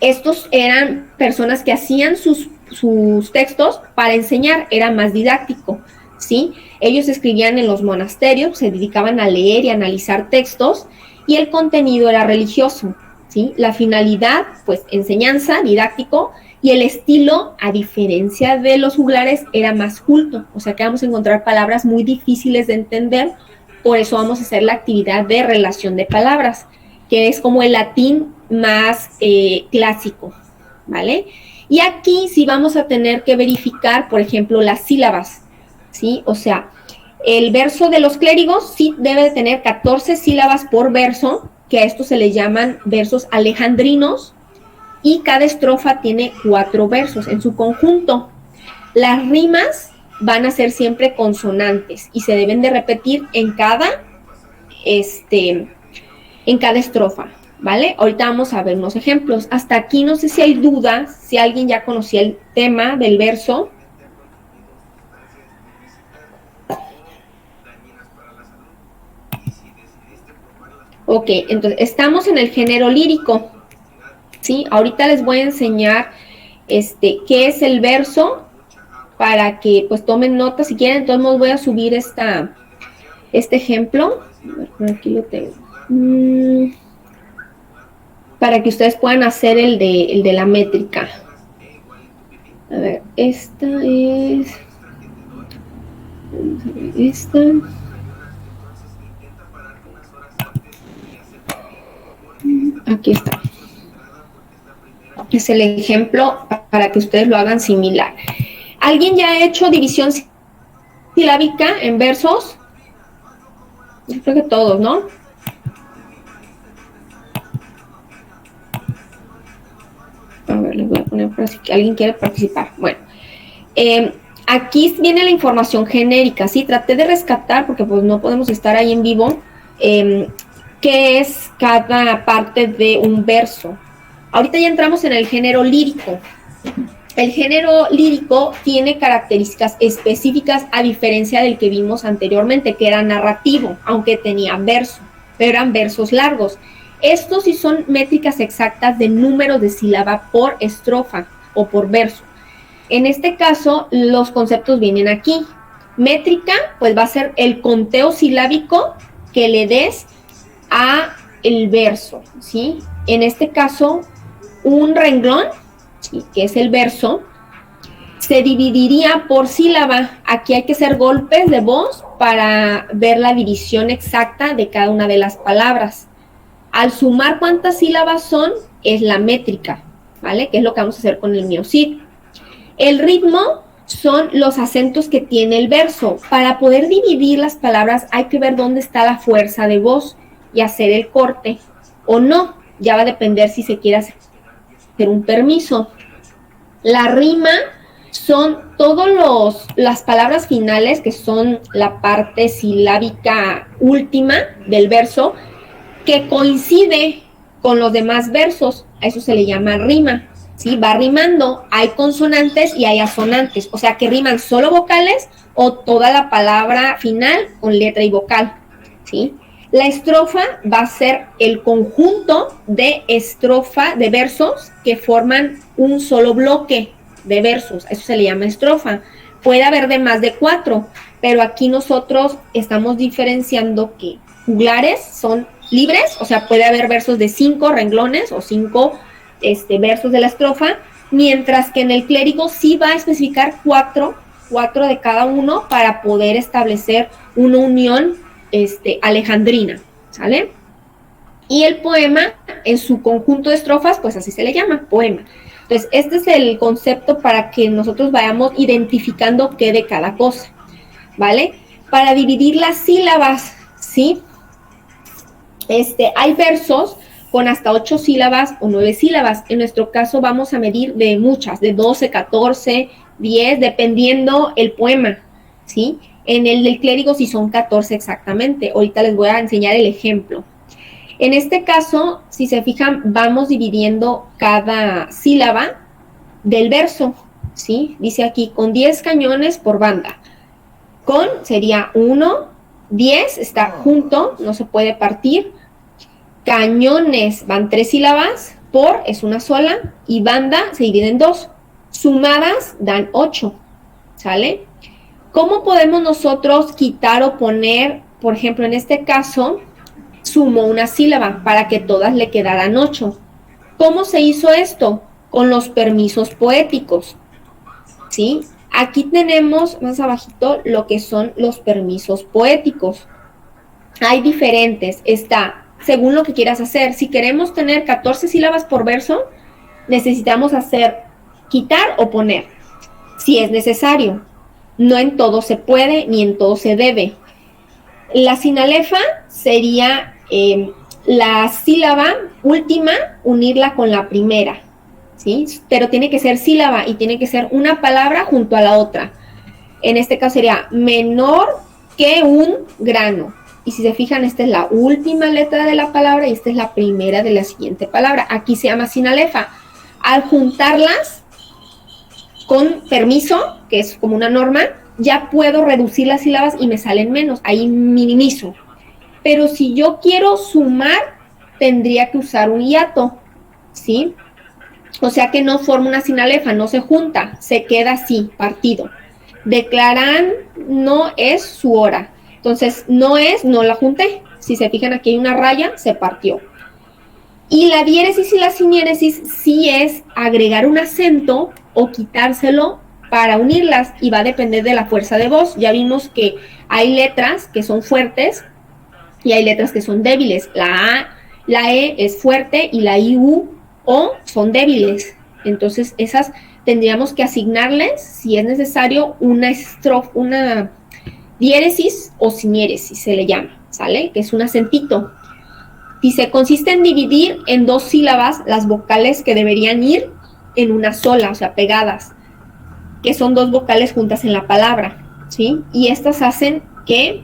estos eran personas que hacían sus textos para enseñar, era más didáctico, ¿sí? Ellos escribían en los monasterios, se dedicaban a leer y analizar textos, y el contenido era religioso, ¿sí? La finalidad, pues, enseñanza, didáctico, y el estilo, a diferencia de los juglares, era más culto, o sea que vamos a encontrar palabras muy difíciles de entender, por eso vamos a hacer la actividad de relación de palabras, que es como el latín más clásico, ¿vale? Y aquí sí vamos a tener que verificar, por ejemplo, las sílabas, ¿sí? O sea, el verso de los clérigos sí debe de tener 14 sílabas por verso, que a estos se les llaman versos alejandrinos, y cada estrofa tiene 4 versos en su conjunto. Las rimas van a ser siempre consonantes y se deben de repetir en cada estrofa, ¿vale? Ahorita vamos a ver unos ejemplos. Hasta aquí no sé si hay dudas, si alguien ya conocía el tema del verso. Ok, entonces estamos en el género lírico, ¿sí? Ahorita les voy a enseñar qué es el verso para que pues tomen nota si quieren. Entonces voy a subir este ejemplo. A ver, por aquí lo tengo. Para que ustedes puedan hacer el de la métrica. A ver, esta es... Vamos a ver esta. Aquí está. Es el ejemplo para que ustedes lo hagan similar. ¿Alguien ya ha hecho división silábica en versos? Yo creo que todos, ¿no? A ver, les voy a poner por así que alguien quiere participar. Bueno, aquí viene la información genérica, ¿sí? Traté de rescatar, porque pues no podemos estar ahí en vivo, qué es cada parte de un verso. Ahorita ya entramos en el género lírico. El género lírico tiene características específicas a diferencia del que vimos anteriormente, que era narrativo, aunque tenía verso, pero eran versos largos. Estos sí son métricas exactas de números de sílaba por estrofa o por verso. En este caso, los conceptos vienen aquí. Métrica, pues va a ser el conteo silábico que le des a el verso, ¿sí? En este caso, un renglón, ¿sí?, que es el verso, se dividiría por sílaba. Aquí hay que hacer golpes de voz para ver la división exacta de cada una de las palabras. Al sumar cuántas sílabas son, es la métrica, ¿vale? Que es lo que vamos a hacer con el mío Cid. El ritmo son los acentos que tiene el verso. Para poder dividir las palabras hay que ver dónde está la fuerza de voz y hacer el corte o no. Ya va a depender si se quiere hacer un permiso. La rima son todas las palabras finales, que son la parte silábica última del verso, que coincide con los demás versos. A eso se le llama rima. ¿sí? Va rimando, hay consonantes y hay asonantes, o sea que riman solo vocales o toda la palabra final con letra y vocal, ¿sí? La estrofa va a ser el conjunto de estrofa, de versos que forman un solo bloque de versos, eso se le llama estrofa. Puede haber de más de 4, pero aquí nosotros estamos diferenciando que juglares son libres, o sea, puede haber versos de 5 renglones o 5 versos de la estrofa, mientras que en el clérigo sí va a especificar 4 de cada uno para poder establecer una unión alejandrina, ¿sale? Y el poema, en su conjunto de estrofas, pues así se le llama, poema. Entonces, este es el concepto para que nosotros vayamos identificando qué de cada cosa, ¿vale? Para dividir las sílabas, ¿sí? Hay versos con hasta 8 sílabas o 9 sílabas. En nuestro caso vamos a medir de muchas, de 12, 14, 10, dependiendo el poema, ¿sí? En el del clérigo sí son 14 exactamente. Ahorita les voy a enseñar el ejemplo. En este caso, si se fijan, vamos dividiendo cada sílaba del verso, ¿sí? Dice aquí, con 10 cañones por banda. Con sería 1, 10 está junto, no se puede partir. Cañones van 3 sílabas, por es una sola, y banda se divide en 2. Sumadas dan 8, ¿sale? ¿Cómo podemos nosotros quitar o poner, por ejemplo, en este caso, sumo una sílaba para que todas le quedaran 8? ¿Cómo se hizo esto? Con los permisos poéticos, ¿sí? Aquí tenemos más abajito lo que son los permisos poéticos. Hay diferentes, está según lo que quieras hacer. Si queremos tener 14 sílabas por verso, necesitamos quitar o poner, si es necesario. No en todo se puede, ni en todo se debe. La sinalefa sería la sílaba última, unirla con la primera, ¿sí? Pero tiene que ser sílaba y tiene que ser una palabra junto a la otra. En este caso sería menor que un grano. Y si se fijan, esta es la última letra de la palabra y esta es la primera de la siguiente palabra. Aquí se llama sinalefa. Al juntarlas con permiso, que es como una norma, ya puedo reducir las sílabas y me salen menos. Ahí minimizo. Pero si yo quiero sumar, tendría que usar un hiato, ¿sí? O sea que no forma una sinalefa, no se junta, se queda así, partido. Declaran no es su hora. Entonces, no la junté. Si se fijan, aquí hay una raya, se partió. Y la diéresis y la siniéresis sí es agregar un acento o quitárselo para unirlas, y va a depender de la fuerza de voz. Ya vimos que hay letras que son fuertes y hay letras que son débiles. La A, la E es fuerte y la I, U, O son débiles. Entonces, esas tendríamos que asignarles, si es necesario, una diéresis o siniéresis, se le llama, ¿sale? Que es un acentito. Y se consiste en dividir en 2 sílabas las vocales que deberían ir en una sola, o sea, pegadas, que son 2 vocales juntas en la palabra, ¿sí? Y estas hacen que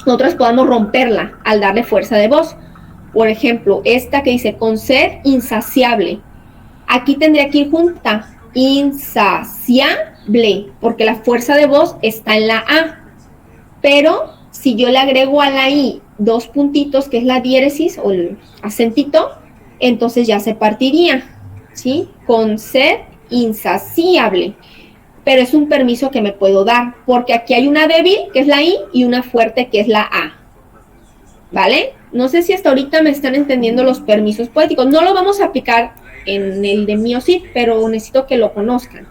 nosotros podamos romperla al darle fuerza de voz. Por ejemplo, esta que dice con sed insaciable. Aquí tendría que ir junta, insaciable, porque la fuerza de voz está en la A. Pero si yo le agrego a la I 2 puntitos, que es la diéresis o el acentito, entonces ya se partiría, ¿sí? Con sed insaciable. Pero es un permiso que me puedo dar, porque aquí hay una débil, que es la I, y una fuerte, que es la A. ¿Vale? No sé si hasta ahorita me están entendiendo los permisos poéticos. No lo vamos a aplicar en el de Miocid, pero necesito que lo conozcan.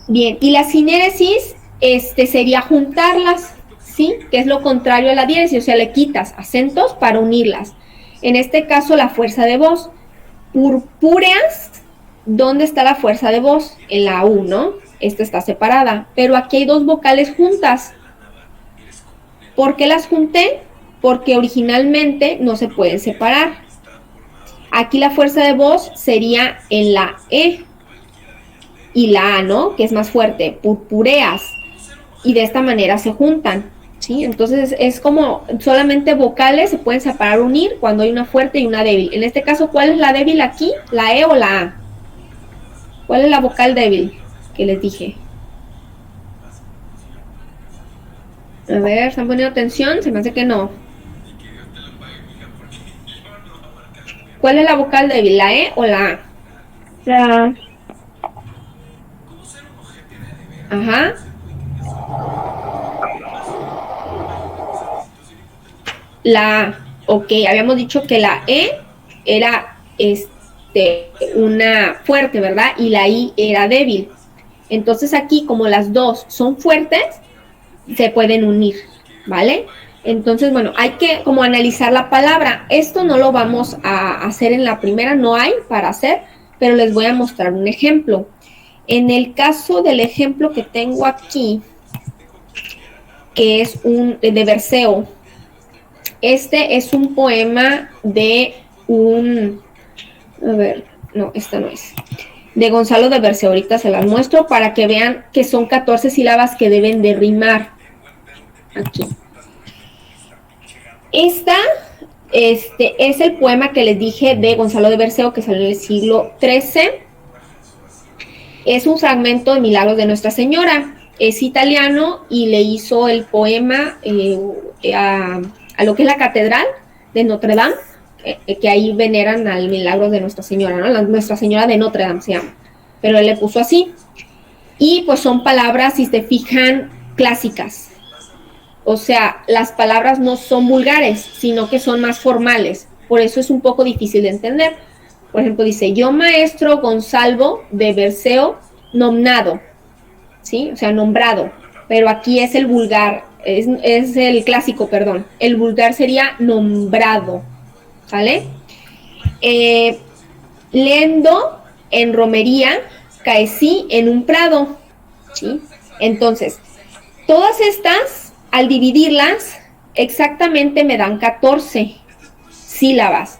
Bien, y la sinéresis sería juntarlas, ¿sí? Que es lo contrario a la diéresis, o sea, le quitas acentos para unirlas. En este caso, la fuerza de voz. Purpúreas, ¿dónde está la fuerza de voz? En la U, ¿no? Esta está separada, pero aquí hay 2 vocales juntas. ¿Por qué las junté? Porque originalmente no se pueden separar. Aquí la fuerza de voz sería en la E y la A, ¿no? Que es más fuerte, purpúreas. Y de esta manera se juntan, ¿sí? ¿sí? Entonces es como solamente vocales se pueden separar, unir cuando hay una fuerte y una débil. En este caso, ¿cuál es la débil aquí? ¿La E o la A? ¿Cuál es la vocal débil que les dije? A ver, ¿están poniendo atención? Se me hace que no. ¿Cuál es la vocal débil? ¿La E o la A?
La
Ajá. La A. Ok, habíamos dicho que la E era una fuerte, ¿verdad? Y la I era débil. Entonces aquí, como las dos son fuertes, se pueden unir, ¿vale? Entonces, bueno, hay que como analizar la palabra. Esto no lo vamos a hacer en la primera, no hay para hacer, pero les voy a mostrar un ejemplo. En el caso del ejemplo que tengo aquí, que es de Berceo, este es un poema de esta no es, de Gonzalo de Berceo. Ahorita se las muestro para que vean que son 14 sílabas que deben de rimar. Aquí. Esta es el poema que les dije de Gonzalo de Berceo, que salió en el siglo XIII. Es un fragmento de Milagros de Nuestra Señora. Es italiano y le hizo el poema a lo que es la catedral de Notre Dame, que ahí veneran al Milagros de Nuestra Señora, ¿no? Nuestra Señora de Notre Dame se llama, pero él le puso así. Y pues son palabras, si se fijan, clásicas. O sea, las palabras no son vulgares, sino que son más formales. Por eso es un poco difícil de entender. Por ejemplo, dice, yo maestro Gonzalo de Berceo nomnado, ¿sí? O sea, nombrado. Pero aquí es el vulgar, es el clásico, perdón. El vulgar sería nombrado, ¿sale? Lendo en romería, caecí en un prado, ¿sí? Entonces, todas estas, al dividirlas, exactamente me dan 14 sílabas.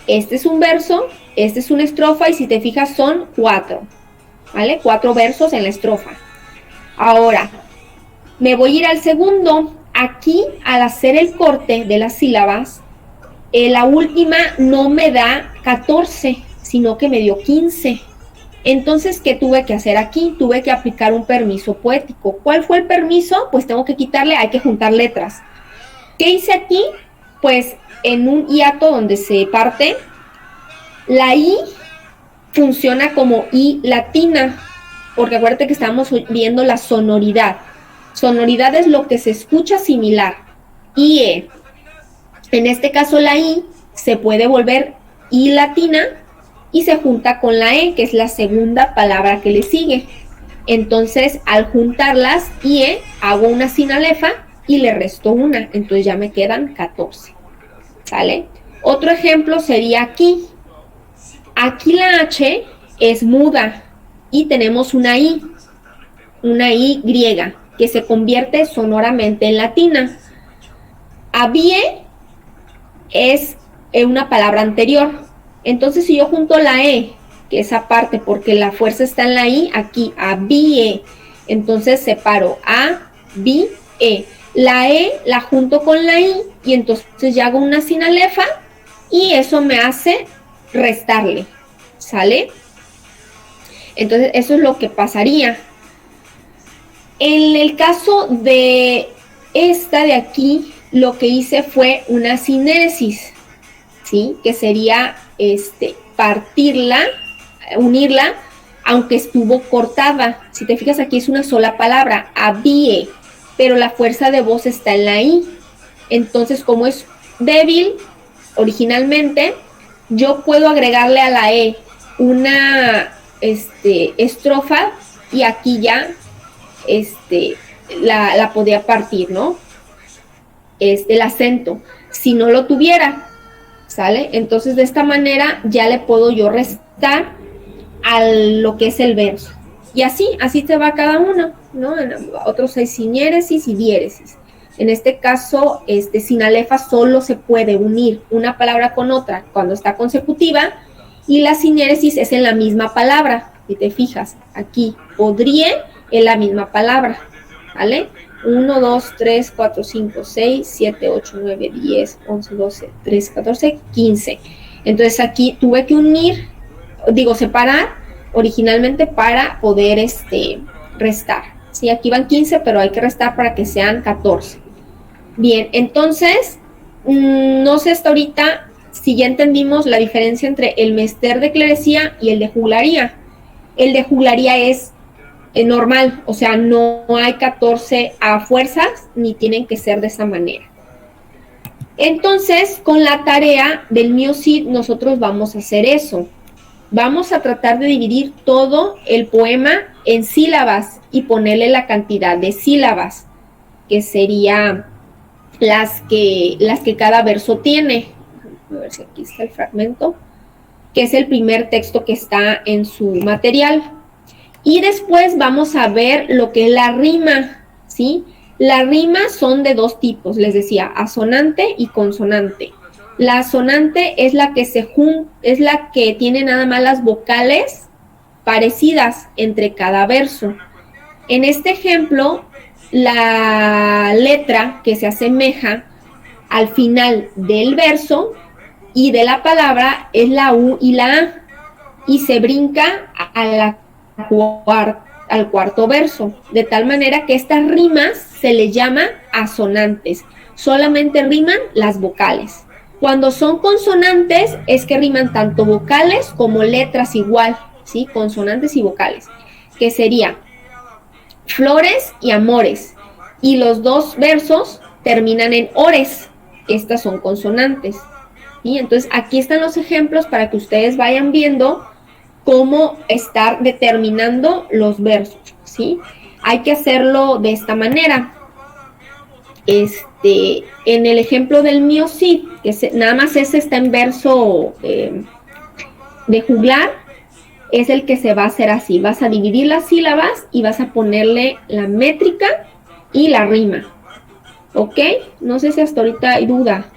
Este es un verso, este es una estrofa, y si te fijas son 4, ¿vale? 4 versos en la estrofa. Ahora, me voy a ir al segundo. Aquí, al hacer el corte de las sílabas, la última no me da 14, sino que me dio 15. Entonces, ¿qué tuve que hacer aquí? Tuve que aplicar un permiso poético. ¿Cuál fue el permiso? Pues tengo que quitarle, hay que juntar letras. ¿Qué hice aquí? Pues en un hiato donde se parte, la I funciona como I latina, porque acuérdate que estamos viendo la sonoridad. Sonoridad es lo que se escucha similar. IE. En este caso la I se puede volver I latina y se junta con la E, que es la segunda palabra que le sigue. Entonces, al juntarlas, IE, hago una sinalefa y le resto una. Entonces ya me quedan 14. ¿Sale? Otro ejemplo sería aquí. Aquí la H es muda y tenemos una I griega, que se convierte sonoramente en latina. Habie es una palabra anterior. Entonces, si yo junto la E, que es aparte, porque la fuerza está en la I, aquí, habie, entonces separo A, B, E. La E la junto con la I y entonces ya hago una sinalefa y eso me hace restarle, ¿sale? Entonces, eso es lo que pasaría. En el caso de esta de aquí, lo que hice fue una sinéresis, ¿sí? Que sería partirla, unirla, aunque estuvo cortada. Si te fijas, aquí es una sola palabra, habie, pero la fuerza de voz está en la I. Entonces, como es débil originalmente, yo puedo agregarle a la E una estrofa y aquí ya la podía partir, ¿no? El acento, si no lo tuviera, ¿sale? Entonces, de esta manera ya le puedo yo restar a lo que es el verso. Y así se va cada uno, ¿no? Otros hay sinéresis y diéresis. En este caso, sinalefa solo se puede unir una palabra con otra cuando está consecutiva, y la sinéresis es en la misma palabra. Si te fijas, aquí, podría, es la misma palabra, ¿vale? 1, 2, 3, 4, 5, 6, 7, 8, 9, 10, 11, 12, 13, 14, 15. Entonces aquí tuve que separar originalmente para poder restar. Sí, aquí van 15, pero hay que restar para que sean 14. Bien, entonces, no sé hasta ahorita si ya entendimos la diferencia entre el menester de clerecía y el de juglaría. El de juglaría es normal, o sea, no hay 14 a fuerzas, ni tienen que ser de esa manera. Entonces, con la tarea del MioCid, nosotros vamos a hacer eso. Vamos a tratar de dividir todo el poema en sílabas y ponerle la cantidad de sílabas, que sería las que cada verso tiene. A ver si aquí está el fragmento, que es el primer texto que está en su material. Y después vamos a ver lo que es la rima, ¿sí? Las rimas son de dos tipos, les decía, asonante y consonante. La asonante es la que tiene nada más las vocales parecidas entre cada verso. En este ejemplo, la letra que se asemeja al final del verso y de la palabra es la U y la A, y se brinca al cuarto verso, de tal manera que estas rimas se les llama asonantes, solamente riman las vocales. Cuando son consonantes es que riman tanto vocales como letras igual, ¿sí? Consonantes y vocales, que sería flores y amores, y los dos versos terminan en ores. Estas son consonantes, ¿sí? Entonces aquí están los ejemplos para que ustedes vayan viendo cómo estar determinando los versos, ¿sí? Hay que hacerlo de esta manera. En el ejemplo del MioCid, que nada más ese está en verso de juglar, es el que se va a hacer así. Vas a dividir las sílabas y vas a ponerle la métrica y la rima. ¿Ok? No sé si hasta ahorita hay duda.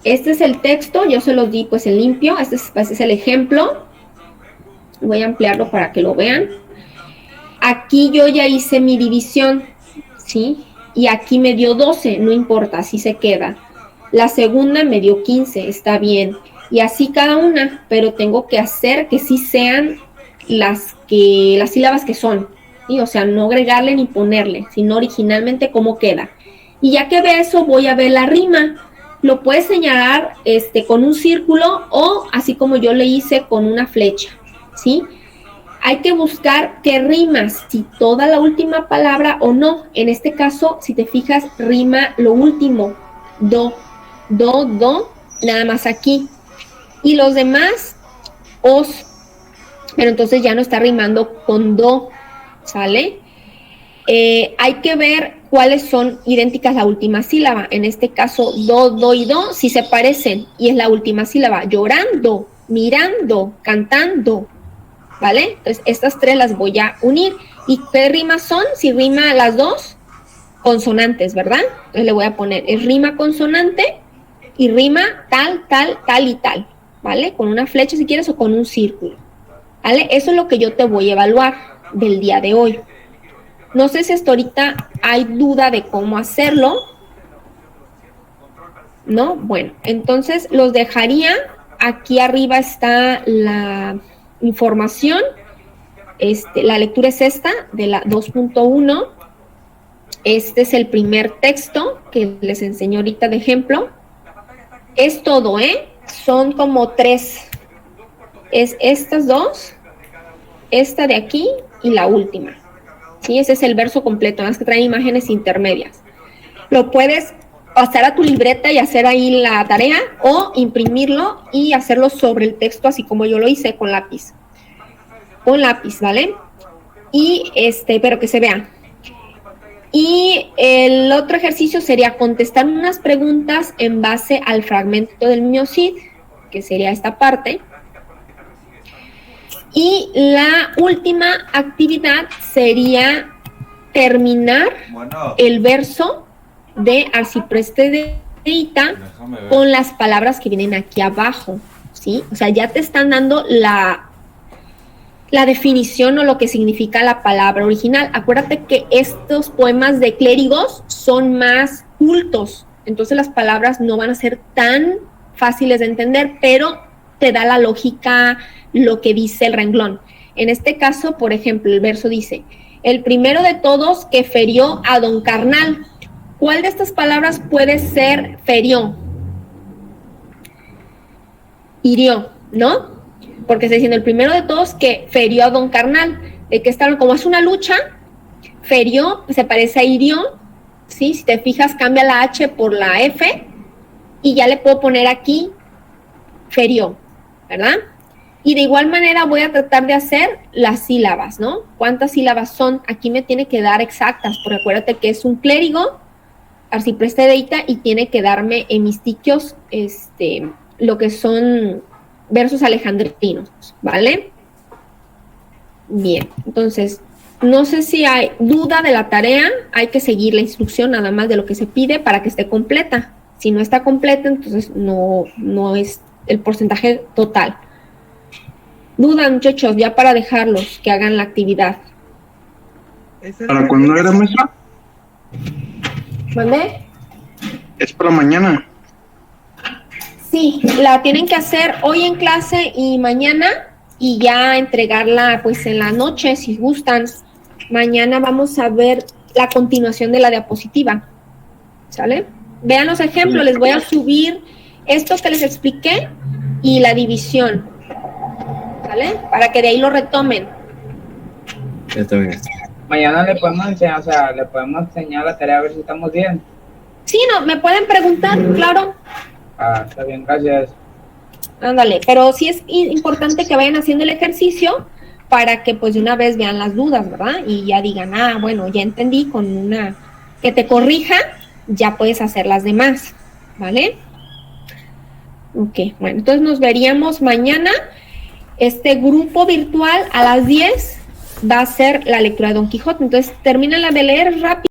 Este es el texto, yo se los di pues en limpio, este es el ejemplo. Voy a ampliarlo para que lo vean. Aquí yo ya hice mi división, ¿sí? Y aquí me dio 12, no importa, así se queda. La segunda me dio 15, está bien. Y así cada una, pero tengo que hacer que sí sean las sílabas que son, ¿sí? O sea, no agregarle ni ponerle, sino originalmente cómo queda. Y ya que ve eso, voy a ver la rima. Lo puedes señalar con un círculo o así como yo le hice con una flecha, ¿sí? Hay que buscar qué rimas, si toda la última palabra o no. En este caso, si te fijas, rima lo último, do, nada más aquí. Y los demás, os, pero entonces ya no está rimando con do, ¿sale? Hay que ver cuáles son idénticas la última sílaba. En este caso, do y do, si se parecen, y es la última sílaba. Llorando, mirando, cantando, ¿vale? Entonces, estas tres las voy a unir. ¿Y qué rimas son? Si rima las dos, consonantes, ¿verdad? Entonces le voy a poner, es rima consonante y rima tal y tal, ¿vale? Con una flecha si quieres o con un círculo, ¿vale? Eso es lo que yo te voy a evaluar del día de hoy. No sé si hasta ahorita hay duda de cómo hacerlo, ¿no? Bueno, entonces los dejaría. Aquí arriba está la información. La lectura es esta, de la 2.1. Este es el primer texto que les enseño ahorita de ejemplo. Es todo, son como 3. Es estas dos, esta de aquí y la última. Sí, ese es el verso completo, nada más que trae imágenes intermedias. Lo puedes pasar a tu libreta y hacer ahí la tarea o imprimirlo y hacerlo sobre el texto, así como yo lo hice con lápiz. Con lápiz, ¿vale? Y pero que se vea. Y el otro ejercicio sería contestar unas preguntas en base al fragmento del MioCid, que sería esta parte. Y la última actividad sería terminar el verso de Arcipreste de Ita con las palabras que vienen aquí abajo, ¿sí? O sea, ya te están dando la definición o lo que significa la palabra original. Acuérdate que estos poemas de clérigos son más cultos, entonces las palabras no van a ser tan fáciles de entender, pero te da la lógica lo que dice el renglón. En este caso, por ejemplo, el verso dice, el primero de todos que ferió a don carnal. ¿Cuál de estas palabras puede ser ferió? Hirió, ¿no? Porque está diciendo el primero de todos que ferió a don carnal. De que está, como es una lucha, ferió, se parece a hirió, ¿sí? Si te fijas, cambia la H por la F y ya le puedo poner aquí ferió, ¿verdad? Y de igual manera voy a tratar de hacer las sílabas, ¿no? ¿Cuántas sílabas son? Aquí me tiene que dar exactas, porque acuérdate que es un clérigo, arcipreste deita, y tiene que darme hemistiquios, lo que son versos alejandrinos, ¿vale? Bien, entonces, no sé si hay duda de la tarea, hay que seguir la instrucción nada más de lo que se pide para que esté completa. Si no está completa, entonces no es el porcentaje total. Duda, muchachos, ya para dejarlos que hagan la actividad.
¿Para cuándo era, maestra?
¿Mandé?
Es para mañana.
Sí, la tienen que hacer hoy en clase y mañana, y ya entregarla pues en la noche si gustan. Mañana vamos a ver la continuación de la diapositiva, ¿sale? Vean los ejemplos, les voy a subir esto que les expliqué y la división, ¿vale? Para que de ahí lo retomen.
Ya está bien.
Mañana le podemos enseñar, le podemos enseñar la tarea a ver si estamos bien.
Sí, no, me pueden preguntar, claro.
Ah, está bien, gracias.
Ándale, pero sí es importante que vayan haciendo el ejercicio para que pues de una vez vean las dudas, ¿verdad? Y ya digan, bueno, ya entendí, con una que te corrija, ya puedes hacer las demás, ¿vale? Ok, bueno, entonces nos veríamos mañana. Este grupo virtual a las 10 va a ser la lectura de Don Quijote, entonces termínala de leer rápido.